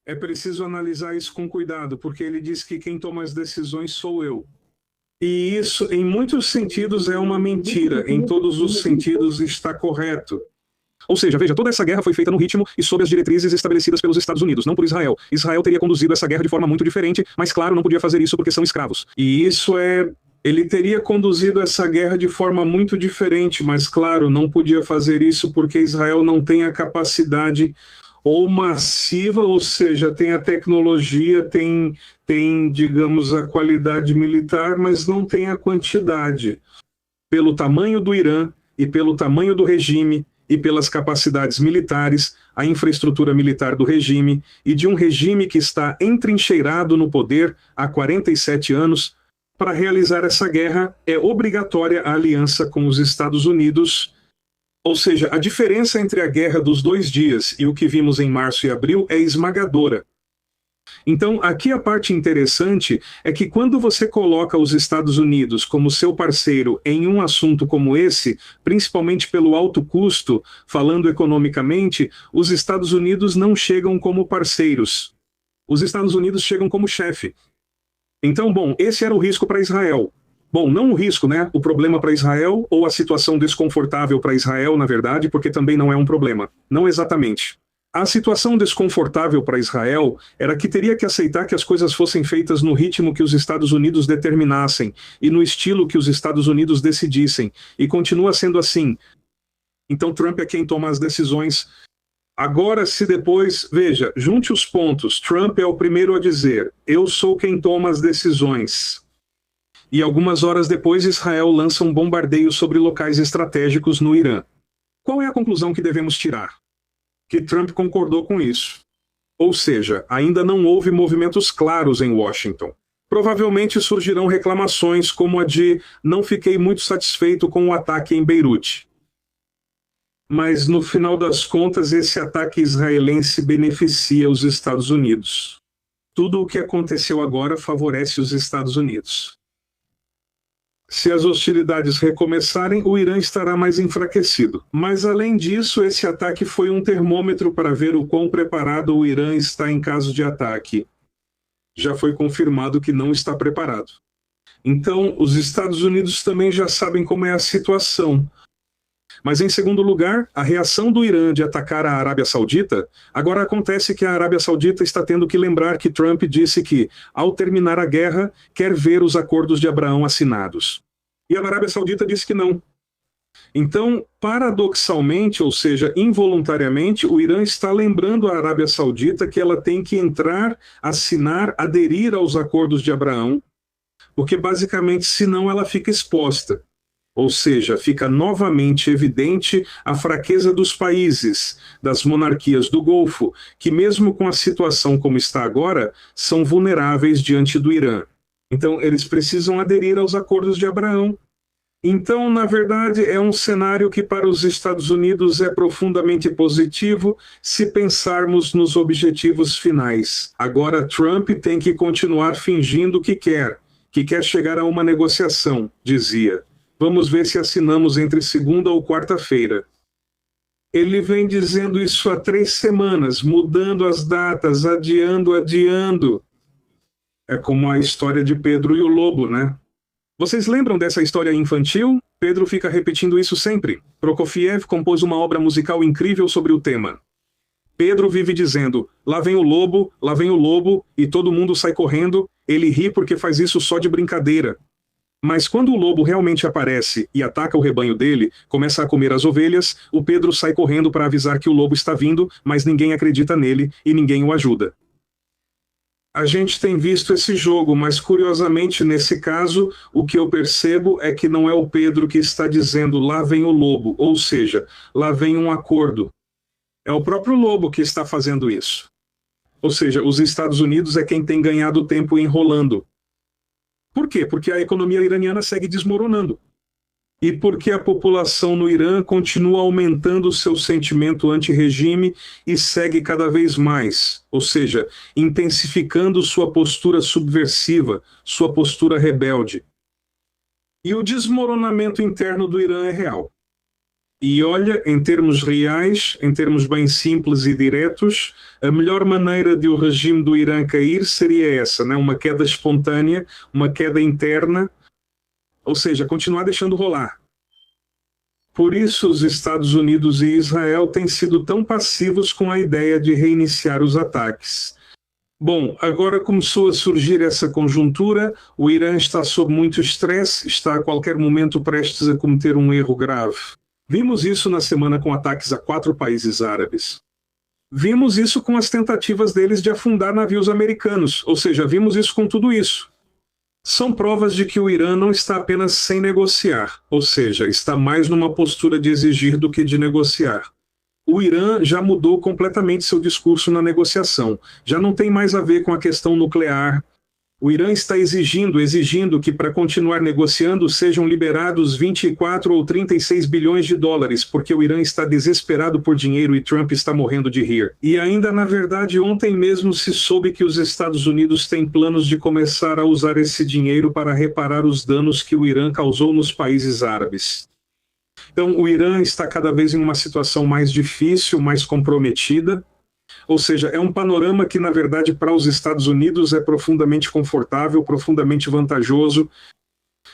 É preciso analisar isso com cuidado, porque ele diz que quem toma as decisões sou eu. E isso, em muitos sentidos, é uma mentira. Em todos os sentidos está correto. Ou seja, veja, toda essa guerra foi feita no ritmo e sob as diretrizes estabelecidas pelos Estados Unidos, não por Israel. Israel teria conduzido essa guerra de forma muito diferente, mas claro, não podia fazer isso porque são escravos. E isso é... Ele teria conduzido essa guerra de forma muito diferente, mas claro, não podia fazer isso porque Israel não tem a capacidade ou massiva, ou seja, tem a tecnologia, tem, digamos, a qualidade militar, mas não tem a quantidade. Pelo tamanho do Irã e pelo tamanho do regime, e pelas capacidades militares, a infraestrutura militar do regime, e de um regime que está entrincheirado no poder há 47 anos, para realizar essa guerra é obrigatória a aliança com os Estados Unidos. Ou seja, a diferença entre a guerra dos 2 dias e o que vimos em março e abril é esmagadora. Então, aqui a parte interessante é que quando você coloca os Estados Unidos como seu parceiro em um assunto como esse, principalmente pelo alto custo, falando economicamente, os Estados Unidos não chegam como parceiros. Os Estados Unidos chegam como chefe. Então, bom, esse era o risco para Israel. Bom, não o risco, né? O problema para Israel ou a situação desconfortável para Israel, na verdade, porque também não é um problema. Não exatamente. A situação desconfortável para Israel era que teria que aceitar que as coisas fossem feitas no ritmo que os Estados Unidos determinassem e no estilo que os Estados Unidos decidissem, e continua sendo assim. Então Trump é quem toma as decisões. Agora, se depois, veja, junte os pontos, Trump é o primeiro a dizer, eu sou quem toma as decisões. E algumas horas depois Israel lança um bombardeio sobre locais estratégicos no Irã. Qual é a conclusão que devemos tirar? Que Trump concordou com isso. Ou seja, ainda não houve movimentos claros em Washington. Provavelmente surgirão reclamações como a de não fiquei muito satisfeito com o ataque em Beirute. Mas no final das contas, esse ataque israelense beneficia os Estados Unidos. Tudo o que aconteceu agora favorece os Estados Unidos. Se as hostilidades recomeçarem, o Irã estará mais enfraquecido. Mas, além disso, esse ataque foi um termômetro para ver o quão preparado o Irã está em caso de ataque. Já foi confirmado que não está preparado. Então, os Estados Unidos também já sabem como é a situação. Mas, em segundo lugar, a reação do Irã de atacar a Arábia Saudita, agora acontece que a Arábia Saudita está tendo que lembrar que Trump disse que, ao terminar a guerra, quer ver os acordos de Abraão assinados. E a Arábia Saudita disse que não. Então, paradoxalmente, ou seja, involuntariamente, o Irã está lembrando a Arábia Saudita que ela tem que entrar, assinar, aderir aos acordos de Abraão, porque basicamente, senão ela fica exposta. Ou seja, fica novamente evidente a fraqueza dos países, das monarquias do Golfo, que mesmo com a situação como está agora, são vulneráveis diante do Irã. Então, eles precisam aderir aos acordos de Abraão. Então, na verdade, é um cenário que para os Estados Unidos é profundamente positivo se pensarmos nos objetivos finais. Agora, Trump tem que continuar fingindo que quer chegar a uma negociação, dizia. Vamos ver se assinamos entre segunda ou quarta-feira. Ele vem dizendo isso há 3 semanas, mudando as datas, adiando. É como a história de Pedro e o Lobo, né? Vocês lembram dessa história infantil? Pedro fica repetindo isso sempre. Prokofiev compôs uma obra musical incrível sobre o tema. Pedro vive dizendo, lá vem o lobo, e todo mundo sai correndo, ele ri porque faz isso só de brincadeira. Mas quando o lobo realmente aparece e ataca o rebanho dele, começa a comer as ovelhas, o Pedro sai correndo para avisar que o lobo está vindo, mas ninguém acredita nele e ninguém o ajuda. A gente tem visto esse jogo, mas curiosamente nesse caso, o que eu percebo é que não é o Pedro que está dizendo lá vem o lobo, ou seja, lá vem um acordo. É o próprio lobo que está fazendo isso. Ou seja, os Estados Unidos é quem tem ganhado tempo enrolando. Por quê? Porque a economia iraniana segue desmoronando. E porque a população no Irã continua aumentando seu sentimento anti-regime e segue cada vez mais, ou seja, intensificando sua postura subversiva, sua postura rebelde. E o desmoronamento interno do Irã é real. E olha, em termos reais, em termos bem simples e diretos, a melhor maneira de o regime do Irã cair seria essa, né? Uma queda espontânea, uma queda interna, ou seja, continuar deixando rolar. Por isso os Estados Unidos e Israel têm sido tão passivos com a ideia de reiniciar os ataques. Bom, agora começou a surgir essa conjuntura, o Irã está sob muito estresse, está a qualquer momento prestes a cometer um erro grave. Vimos isso na semana com ataques a 4 países árabes. Vimos isso com as tentativas deles de afundar navios americanos, ou seja, vimos isso com tudo isso. São provas de que o Irã não está apenas sem negociar, ou seja, está mais numa postura de exigir do que de negociar. O Irã já mudou completamente seu discurso na negociação, já não tem mais a ver com a questão nuclear. O Irã está exigindo que para continuar negociando sejam liberados 24 ou 36 bilhões de dólares, porque o Irã está desesperado por dinheiro e Trump está morrendo de rir. E ainda, na verdade, ontem mesmo se soube que os Estados Unidos têm planos de começar a usar esse dinheiro para reparar os danos que o Irã causou nos países árabes. Então, o Irã está cada vez em uma situação mais difícil, mais comprometida. Ou seja, é um panorama que, na verdade, para os Estados Unidos é profundamente confortável, profundamente vantajoso.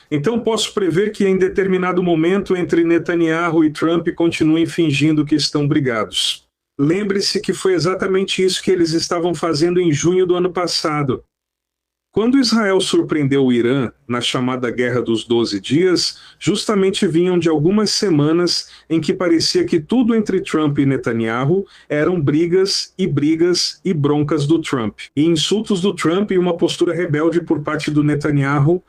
Então, posso prever que, em determinado momento, entre Netanyahu e Trump continuem fingindo que estão brigados. Lembre-se que foi exatamente isso que eles estavam fazendo em junho do ano passado. Quando Israel surpreendeu o Irã na chamada Guerra dos 12 Dias, justamente vinham de algumas semanas em que parecia que tudo entre Trump e Netanyahu eram brigas e broncas do Trump, e insultos do Trump e uma postura rebelde por parte do Netanyahu,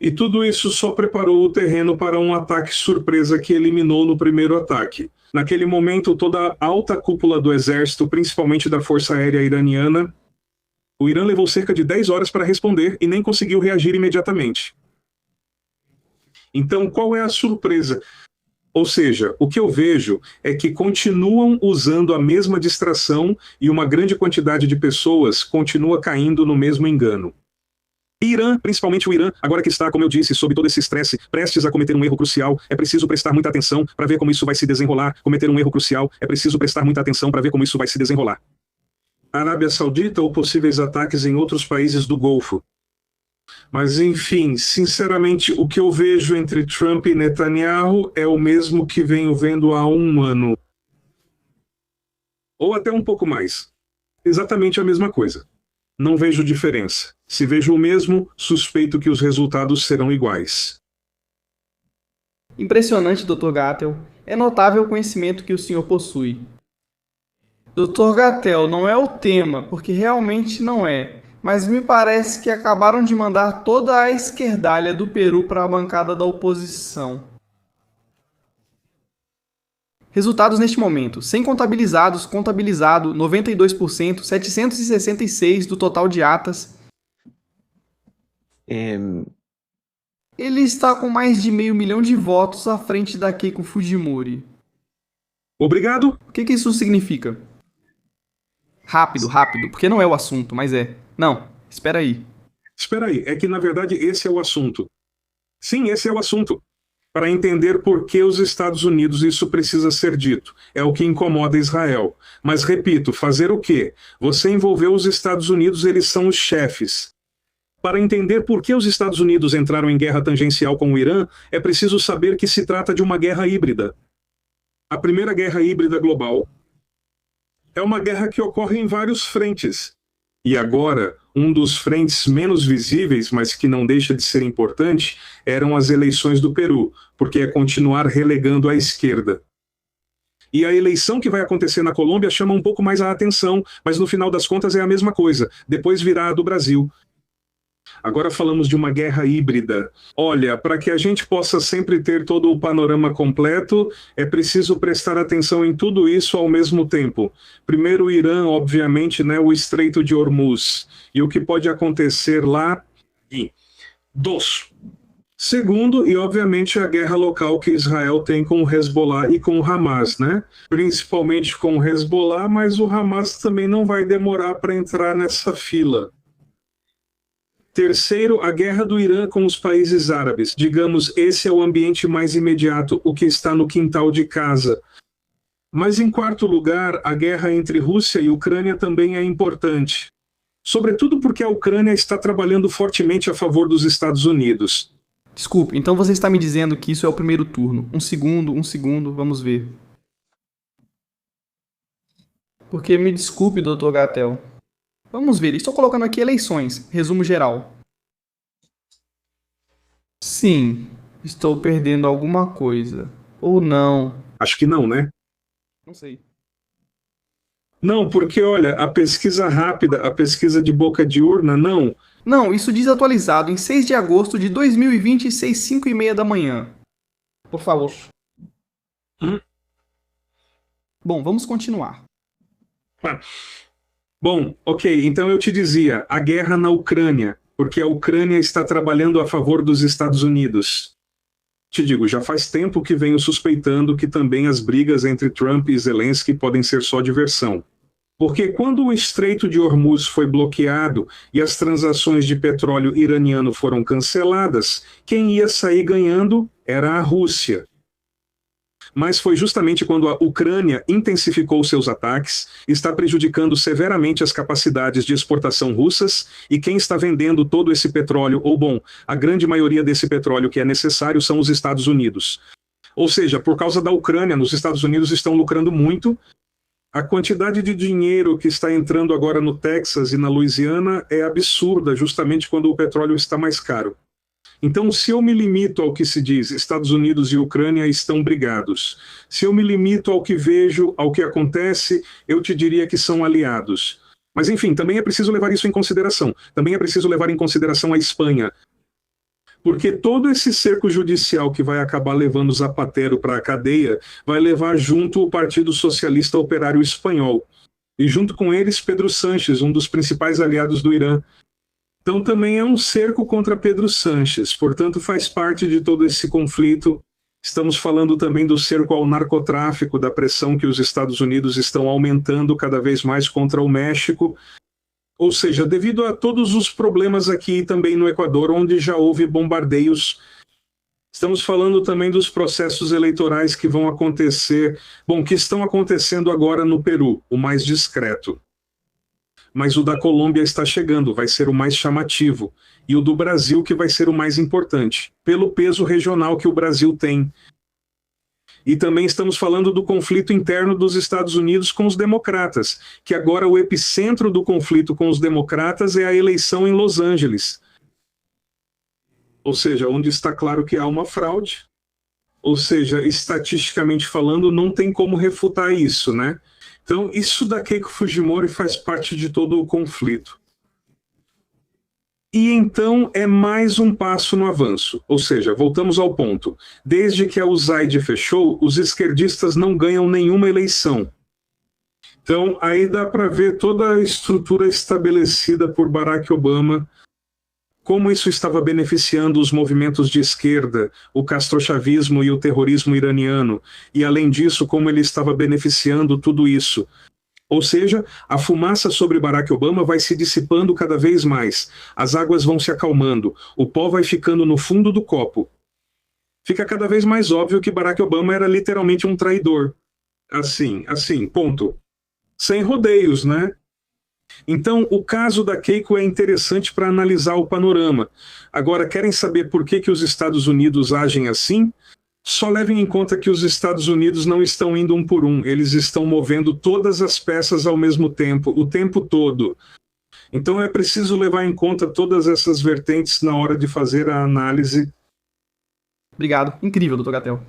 e tudo isso só preparou o terreno para um ataque surpresa que eliminou no primeiro ataque. Naquele momento, toda a alta cúpula do exército, principalmente da Força Aérea Iraniana, o Irã levou cerca de 10 horas para responder e nem conseguiu reagir imediatamente. Então, qual é a surpresa? Ou seja, o que eu vejo é que continuam usando a mesma distração e uma grande quantidade de pessoas continua caindo no mesmo engano. Irã, principalmente o Irã, agora que está, como eu disse, sob todo esse estresse, prestes a cometer um erro crucial, é preciso prestar muita atenção para ver como isso vai se desenrolar. Cometer um erro crucial, é preciso prestar muita atenção para ver como isso vai se desenrolar. Arábia Saudita ou possíveis ataques em outros países do Golfo. Mas, enfim, sinceramente, o que eu vejo entre Trump e Netanyahu é o mesmo que venho vendo há 1 ano. Ou até um pouco mais. Exatamente a mesma coisa. Não vejo diferença. Se vejo o mesmo, suspeito que os resultados serão iguais. Impressionante, Dr. Gattel. É notável o conhecimento que o senhor possui. Dr. Gattel, não é o tema, porque realmente não é. Mas me parece que acabaram de mandar toda a esquerdalha do Peru para a bancada da oposição. Resultados neste momento. Sem contabilizados, contabilizado 92%, 766 do total de atas. Ele está com mais de 500 mil de votos à frente da Keiko Fujimori. Obrigado. O que isso significa? Rápido, porque não é o assunto, mas é. Não, espera aí. Espera aí, é que na verdade esse é o assunto. Sim, esse é o assunto. Para entender por que os Estados Unidos isso precisa ser dito. É o que incomoda Israel. Mas repito, fazer o quê? Você envolveu os Estados Unidos, eles são os chefes. Para entender por que os Estados Unidos entraram em guerra tangencial com o Irã, é preciso saber que se trata de uma guerra híbrida. A primeira guerra híbrida global é uma guerra que ocorre em vários frentes. E agora, um dos frentes menos visíveis, mas que não deixa de ser importante, eram as eleições do Peru, porque é continuar relegando a esquerda. E a eleição que vai acontecer na Colômbia chama um pouco mais a atenção, mas no final das contas é a mesma coisa, depois virá a do Brasil. Agora falamos de uma guerra híbrida. Olha, para que a gente possa sempre ter todo o panorama completo, é preciso prestar atenção em tudo isso ao mesmo tempo. Primeiro o Irã, obviamente, né, o Estreito de Hormuz, e o que pode acontecer lá. E segundo, e obviamente a guerra local que Israel tem com o Hezbollah e com o Hamas, né? Principalmente com o Hezbollah, mas o Hamas também não vai demorar para entrar nessa fila. Terceiro, a guerra do Irã com os países árabes. Digamos, esse é o ambiente mais imediato, o que está no quintal de casa. Mas em quarto lugar, a guerra entre Rússia e Ucrânia também é importante. Sobretudo porque a Ucrânia está trabalhando fortemente a favor dos Estados Unidos. Desculpe, então você está me dizendo que isso é o primeiro turno. Um segundo, vamos ver. Porque me desculpe, Dr. Gatel. Vamos ver, estou colocando aqui eleições, resumo geral. Sim, estou perdendo alguma coisa. Ou não. Acho que não, né? Não sei. Não, porque olha, a pesquisa rápida, a pesquisa de boca de urna, não. Não, isso diz atualizado em 6 de agosto de 2026, 5h30 da manhã. Por favor. Bom, vamos continuar. Bom, ok, então eu te dizia, a guerra na Ucrânia, porque a Ucrânia está trabalhando a favor dos Estados Unidos. Te digo, já faz tempo que venho suspeitando que também as brigas entre Trump e Zelensky podem ser só diversão. Porque quando o Estreito de Hormuz foi bloqueado e as transações de petróleo iraniano foram canceladas, quem ia sair ganhando era a Rússia. Mas foi justamente quando a Ucrânia intensificou seus ataques, está prejudicando severamente as capacidades de exportação russas, e quem está vendendo todo esse petróleo, ou bom, a grande maioria desse petróleo que é necessário são os Estados Unidos. Ou seja, por causa da Ucrânia, os Estados Unidos estão lucrando muito. A quantidade de dinheiro que está entrando agora no Texas e na Louisiana é absurda, justamente quando o petróleo está mais caro. Então, se eu me limito ao que se diz, Estados Unidos e Ucrânia estão brigados. Se eu me limito ao que vejo, ao que acontece, eu te diria que são aliados. Mas, enfim, também é preciso levar isso em consideração. Também é preciso levar em consideração a Espanha. Porque todo esse cerco judicial que vai acabar levando Zapatero para a cadeia vai levar junto o Partido Socialista Operário Espanhol. E junto com eles, Pedro Sánchez, um dos principais aliados do Irã. Então também é um cerco contra Pedro Sánchez, portanto faz parte de todo esse conflito. Estamos falando também do cerco ao narcotráfico, da pressão que os Estados Unidos estão aumentando cada vez mais contra o México. Ou seja, devido a todos os problemas aqui também no Equador, onde já houve bombardeios. Estamos falando também dos processos eleitorais que vão acontecer, bom, que estão acontecendo agora no Peru, o mais discreto. Mas o da Colômbia está chegando, vai ser o mais chamativo. E o do Brasil que vai ser o mais importante, pelo peso regional que o Brasil tem. E também estamos falando do conflito interno dos Estados Unidos com os democratas, que agora o epicentro do conflito com os democratas é a eleição em Los Angeles. Ou seja, onde está claro que há uma fraude. Ou seja, estatisticamente falando, não tem como refutar isso, né? Então, isso da Keiko Fujimori faz parte de todo o conflito. E então é mais um passo no avanço. Ou seja, voltamos ao ponto. Desde que a USAID fechou, os esquerdistas não ganham nenhuma eleição. Então, aí dá para ver toda a estrutura estabelecida por Barack Obama, como isso estava beneficiando os movimentos de esquerda, o castrochavismo e o terrorismo iraniano, e além disso, como ele estava beneficiando tudo isso. Ou seja, a fumaça sobre Barack Obama vai se dissipando cada vez mais, as águas vão se acalmando, o pó vai ficando no fundo do copo. Fica cada vez mais óbvio que Barack Obama era literalmente um traidor. Assim, ponto. Sem rodeios, né? Então, o caso da Keiko é interessante para analisar o panorama. Agora, querem saber por que os Estados Unidos agem assim? Só levem em conta que os Estados Unidos não estão indo um por um, eles estão movendo todas as peças ao mesmo tempo, o tempo todo. Então é preciso levar em conta todas essas vertentes na hora de fazer a análise. Obrigado. Incrível, Dr. Gatel.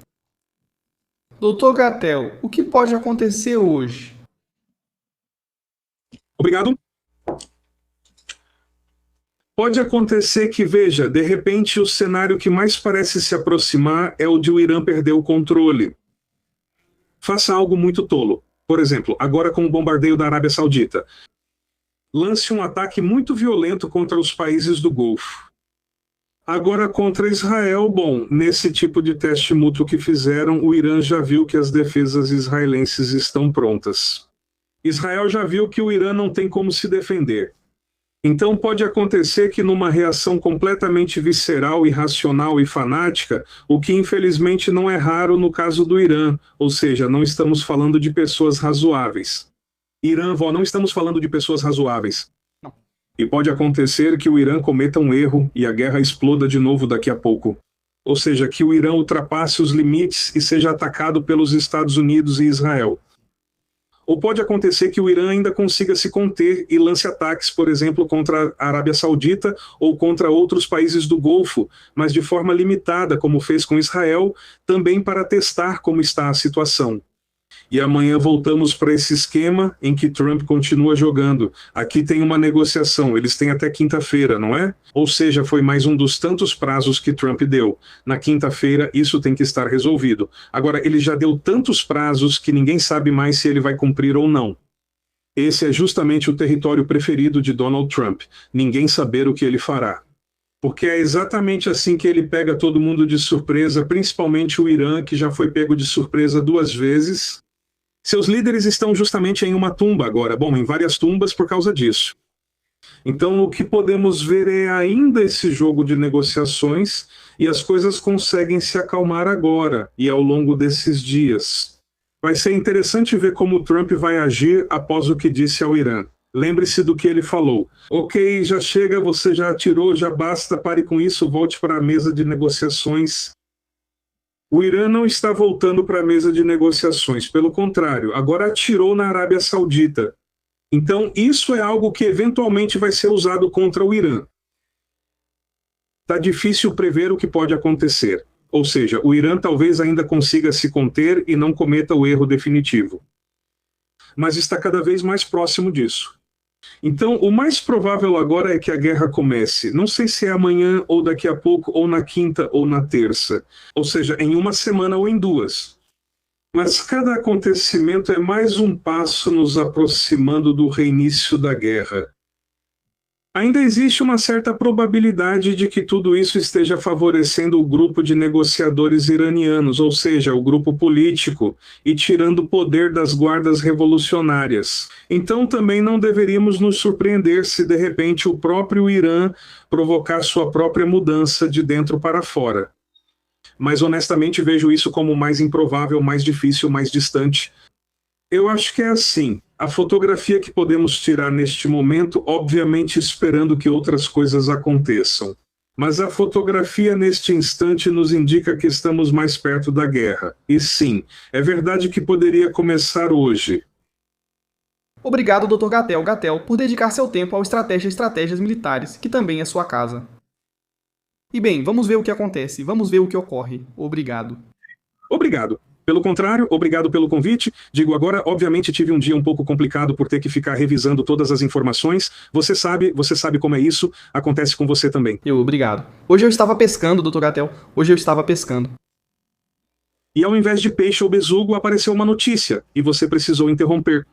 Dr. Gatel, o que pode acontecer hoje? Obrigado. Pode acontecer que, veja, de repente o cenário que mais parece se aproximar é o de o Irã perder o controle. Faça algo muito tolo. Por exemplo, agora com o bombardeio da Arábia Saudita. Lance um ataque muito violento contra os países do Golfo. Agora contra Israel, bom, nesse tipo de teste mútuo que fizeram, o Irã já viu que as defesas israelenses estão prontas. Israel já viu que o Irã não tem como se defender. Então pode acontecer que numa reação completamente visceral, irracional e fanática, o que infelizmente não é raro no caso do Irã, ou seja, não estamos falando de pessoas razoáveis. Irã, não estamos falando de pessoas razoáveis. Não. E pode acontecer que o Irã cometa um erro e a guerra exploda de novo daqui a pouco. Ou seja, que o Irã ultrapasse os limites e seja atacado pelos Estados Unidos e Israel. Ou pode acontecer que o Irã ainda consiga se conter e lance ataques, por exemplo, contra a Arábia Saudita ou contra outros países do Golfo, mas de forma limitada, como fez com Israel, também para testar como está a situação. E amanhã voltamos para esse esquema em que Trump continua jogando. Aqui tem uma negociação, eles têm até quinta-feira, não é? Ou seja, foi mais um dos tantos prazos que Trump deu. Na quinta-feira isso tem que estar resolvido. Agora, ele já deu tantos prazos que ninguém sabe mais se ele vai cumprir ou não. Esse é justamente o território preferido de Donald Trump, ninguém saber o que ele fará. Porque é exatamente assim que ele pega todo mundo de surpresa, principalmente o Irã, que já foi pego de surpresa 2 vezes. Seus líderes estão justamente em uma tumba agora, bom, em várias tumbas por causa disso. Então o que podemos ver é ainda esse jogo de negociações e as coisas conseguem se acalmar agora e ao longo desses dias. Vai ser interessante ver como o Trump vai agir após o que disse ao Irã. Lembre-se do que ele falou. Ok, já chega, você já atirou, já basta, pare com isso, volte para a mesa de negociações. O Irã não está voltando para a mesa de negociações, pelo contrário, agora atirou na Arábia Saudita. Então, isso é algo que eventualmente vai ser usado contra o Irã. Está difícil prever o que pode acontecer. Ou seja, o Irã talvez ainda consiga se conter e não cometa o erro definitivo. Mas está cada vez mais próximo disso. Então, o mais provável agora é que a guerra comece. Não sei se é amanhã, ou daqui a pouco, ou na quinta, ou na terça. Ou seja, em uma semana ou em 2. Mas cada acontecimento é mais um passo nos aproximando do reinício da guerra. Ainda existe uma certa probabilidade de que tudo isso esteja favorecendo o grupo de negociadores iranianos, ou seja, o grupo político, e tirando o poder das guardas revolucionárias. Então também não deveríamos nos surpreender se de repente o próprio Irã provocar sua própria mudança de dentro para fora. Mas honestamente vejo isso como mais improvável, mais difícil, mais distante. Eu acho que é assim. A fotografia que podemos tirar neste momento, obviamente esperando que outras coisas aconteçam. Mas a fotografia neste instante nos indica que estamos mais perto da guerra. E sim, é verdade que poderia começar hoje. Obrigado, Dr. Gatel, por dedicar seu tempo ao Estratégias Militares, que também é sua casa. E bem, vamos ver o que acontece, vamos ver o que ocorre. Obrigado. Obrigado. Pelo contrário, obrigado pelo convite. Digo agora, obviamente tive um dia um pouco complicado por ter que ficar revisando todas as informações. Você sabe como é isso. Acontece com você também. Obrigado. Hoje eu estava pescando, Dr. Gatel. Hoje eu estava pescando. E ao invés de peixe ou besugo, apareceu uma notícia, e você precisou interromper.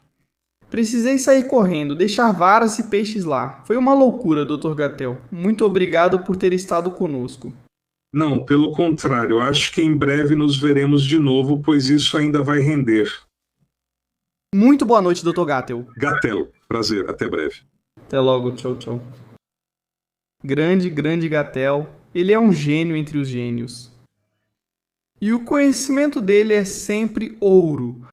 Precisei sair correndo, deixar varas e peixes lá. Foi uma loucura, Dr. Gatel. Muito obrigado por ter estado conosco. Não, pelo contrário, acho que em breve nos veremos de novo, pois isso ainda vai render. Muito boa noite, Dr. Gatel. Gatel, prazer, até breve. Até logo, tchau, tchau. Grande Gatel. Ele é um gênio entre os gênios. E o conhecimento dele é sempre ouro.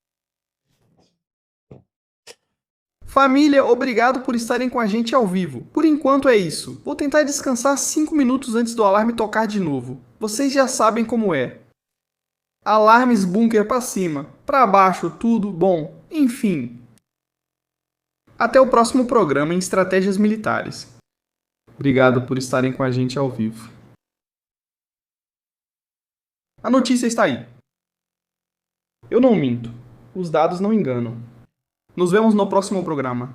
Família, obrigado por estarem com a gente ao vivo. Por enquanto é isso. Vou tentar descansar 5 minutos antes do alarme tocar de novo. Vocês já sabem como é. Alarmes bunker pra cima, pra baixo, tudo bom. Enfim. Até o próximo programa em Estratégias Militares. Obrigado por estarem com a gente ao vivo. A notícia está aí. Eu não minto. Os dados não enganam. Nos vemos no próximo programa.